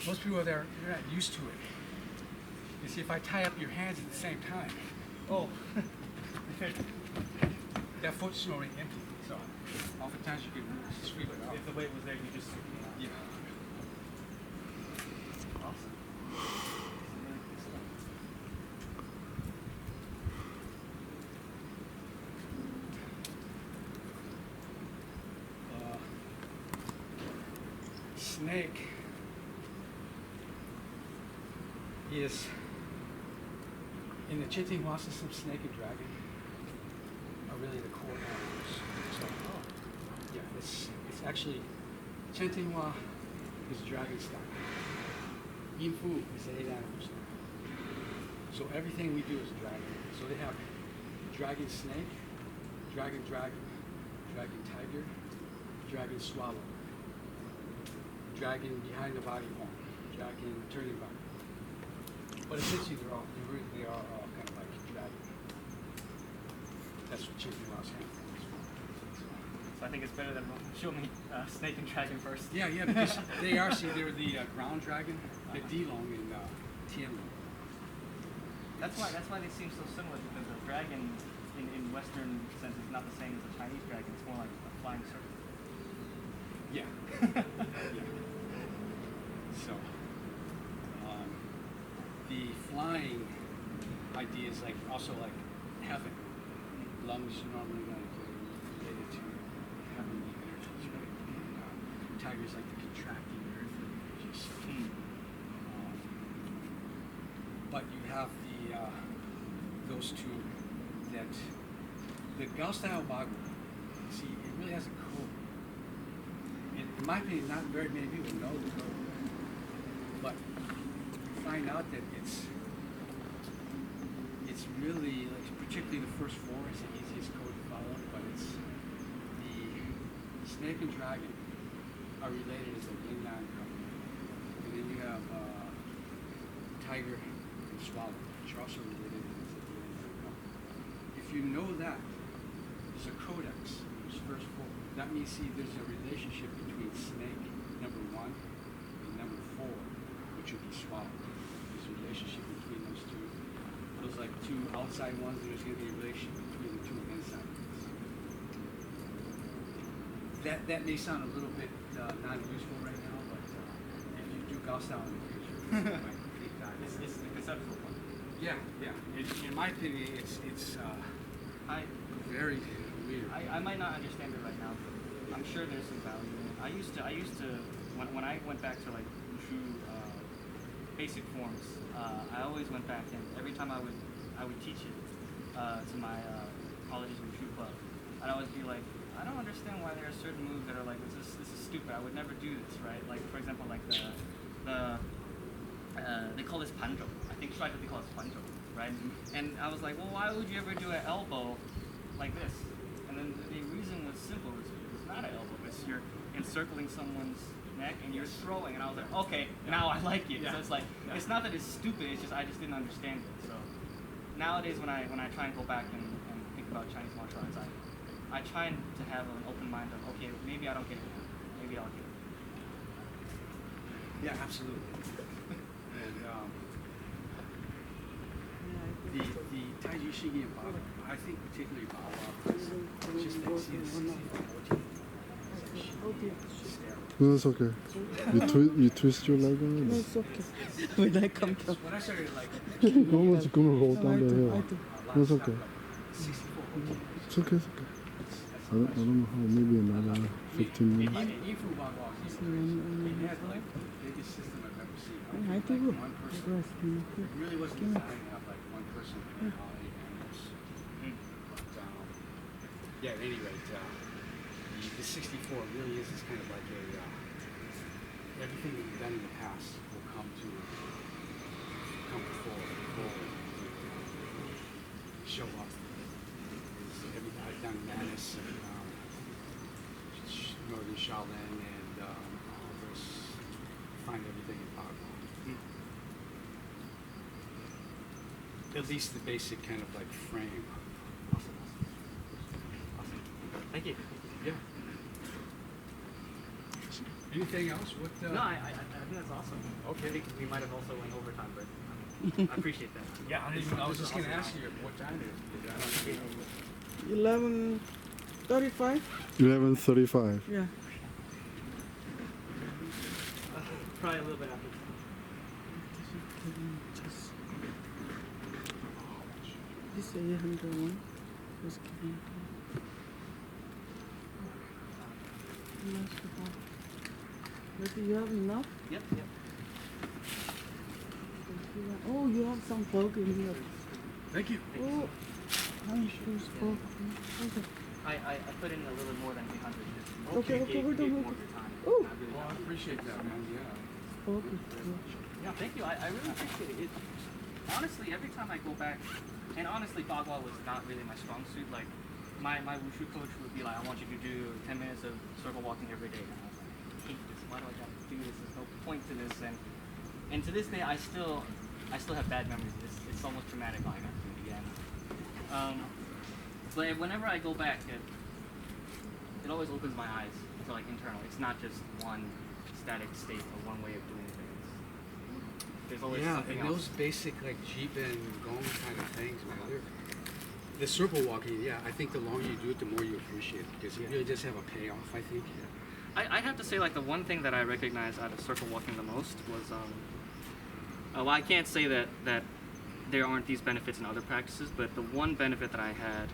most people are there, they're not used to it. You see, if I tie up your hands at the same time, Oh. that foot's already empty. So oftentimes you can sweep it out. If the weight was there, you just. Yeah. Awesome. Snake is in the Chitinghua system. Snake and dragon are really the core animals. So, yeah, it's actually Chitinghua is dragon style. Yinfu is the 8 animals. So everything we do is dragon. So they have dragon snake, dragon dragon, dragon tiger, dragon swallow, dragon behind the body horn, back in, turning back. But essentially, they are all kind of like dragon. That's what Chicken Ross had. So I think it's better than show me snake and dragon first. Yeah, because they are, see, they're the ground dragon, the Dilong and Tianlong. That's why they seem so similar, because the dragon in Western sense is not the same as a Chinese dragon. It's more like a flying serpent. Yeah. Yeah. So, the flying idea is like also like heaven. Lungs normally like related to heavenly energies, right? And tigers like the contracting earthly energies. But you have those two that the Gao style Bagua, see, it really has a code. And in my opinion, not very many people know the code. But you find out that it's really, like, particularly the first four is the easiest code to follow, but it's the snake and dragon are related as a yin yang couple. And then you have tiger and swallow, which are also related as a yin yang couple. If you know that, there's a codex in those first four. That means, see, there's a relationship between snake, number 1, and number 4, which would be swallow. There's a relationship between those two. Those like two outside ones, there's going to be a relationship between the two inside ones. That may sound a little bit non-useful right now, but if you do Gao style in the future, you might think that. It's the conceptual one. Yeah. In my opinion, it's very weird. I might not understand it right now, but I'm sure there's some value in it. I used to when I went back to like Wushu basic forms, I always went back, and every time I would teach it to my college's Wushu club, I'd always be like, I don't understand why there are certain moves that are like, this is stupid, I would never do this, right? Like, for example, like they call this panzhou. I think Striker they call it panzhou, right? And I was like, well, why would you ever do an elbow like this? And then the reason was simple. It's not an elbow. It's you're encircling someone's neck and you're throwing. And I was like, okay, now I like it. So it's like, it's not that it's stupid. It's just I just didn't understand it. So nowadays when I try and go back and think about Chinese martial arts, I try to have an open mind of, okay, maybe I don't get it now. Maybe I'll get it. Yeah, absolutely. And the Taiji Shigi and Baba, I think particularly Baba, is just like, see this, No, it's okay. You twist your leg on No, it. it's okay. When I come down. when I started like Almost gonna roll down the I hill. do. No, it's okay. 64 OTs. It's okay. It's okay. I don't know how. Maybe another 15 minutes. Even Baba, he had like the biggest system I've ever seen. I Like do. one person. It really wasn't designed to have like one person doing all 8 angles. But yeah, at any rate, the 64 really is kind of like a everything that you've done in the past will come before show up. I've done Manus, Northern Shaolin, and all those. Find everything in Bagua. At least the basic kind of like frame. Awesome. Thank you. Yeah. Anything else? What? No, I think that's awesome. Okay. I think we might have also went overtime, but I appreciate that. Yeah, I was just going to ask you what time it is. 11:35. 11:35. Yeah. Probably a little bit after. This is 801. Just kidding. Maybe you have enough? Yep. Oh, you have some bulk in here. Thank you. Oh, nice bulk. Okay. I put in a little more than 800. Okay, hold on. More of your time. Oh. I really Well, I appreciate that, man. Yeah. Bulk is Yeah, thank you. I really appreciate it. Honestly, every time I go back, and honestly, Bagua was not really my strong suit. Like, my Wushu coach would be like, I want you to do 10 minutes of circle walking every day. And I was like, I hate this. Why do I have to do this? There's no point to this. And And to this day, I still have bad memories. It's almost traumatic going back to it again. But whenever I go back, it always opens my eyes to like internal. It's not just one static state or one way of doing things. There's always something and else. those basic like Jeep and Gong kind of things, man. The circle walking, I think the longer you do it, the more you appreciate it because it really does have a payoff, I think. I'd have to say like the one thing that I recognize out of circle walking the most was, well, I can't say that there aren't these benefits in other practices, but the one benefit that I had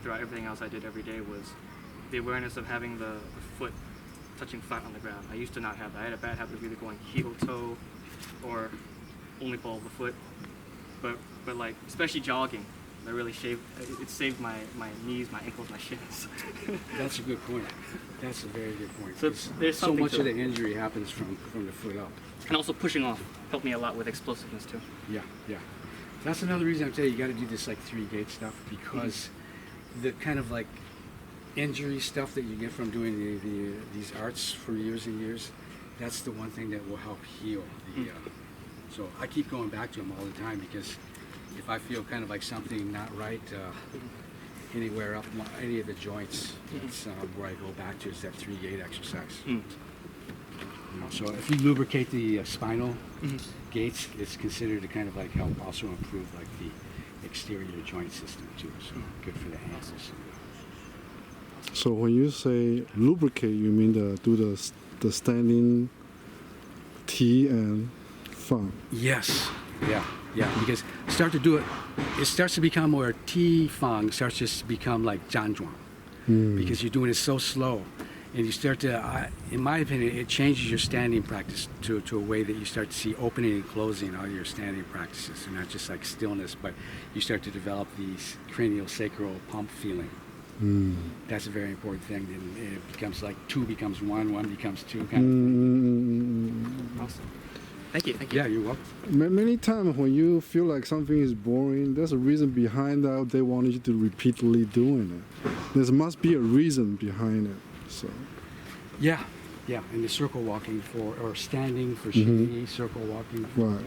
throughout everything else I did every day was the awareness of having the foot touching flat on the ground. I used to not have that. I had a bad habit of either going heel-toe or only ball of the foot. But like, especially jogging, I really it saved my knees, my ankles, my shins. That's a good point. That's a very good point. So there's so something much to of it. the injury happens from the foot up. And also pushing off helped me a lot with explosiveness too. Yeah. That's another reason I'm telling you got to do this like 3-gate stuff because the kind of like injury stuff that you get from doing these arts for years and years, that's the one thing that will help heal the. So I keep going back to them all the time because if I feel kind of like something not right anywhere up any of the joints, that's where I go back to is that 3-gate exercise. You know, so if you lubricate the spinal gates, it's considered to kind of like help also improve like the exterior joint system too. So good for the ankles. So when you say lubricate, you mean do the standing T and Fang? Yes. Yeah. Because start to do it, it starts to become where T Fang starts just to become like Zhanzhuang. Because you're doing it so slow. And you start to, in my opinion, it changes your standing practice to a way that you start to see opening and closing all your standing practices. So not just like stillness, but you start to develop these cranial sacral pump feeling. That's a very important thing. And it becomes like 2 becomes 1, 1 becomes 2 kind of thing. Awesome. Thank you. Yeah, you're welcome. Many times when you feel like something is boring, there's a reason behind that. They want you to repeatedly doing it. There must be a reason behind it. So. Yeah, and the circle walking or standing for Shi, circle walking. Right.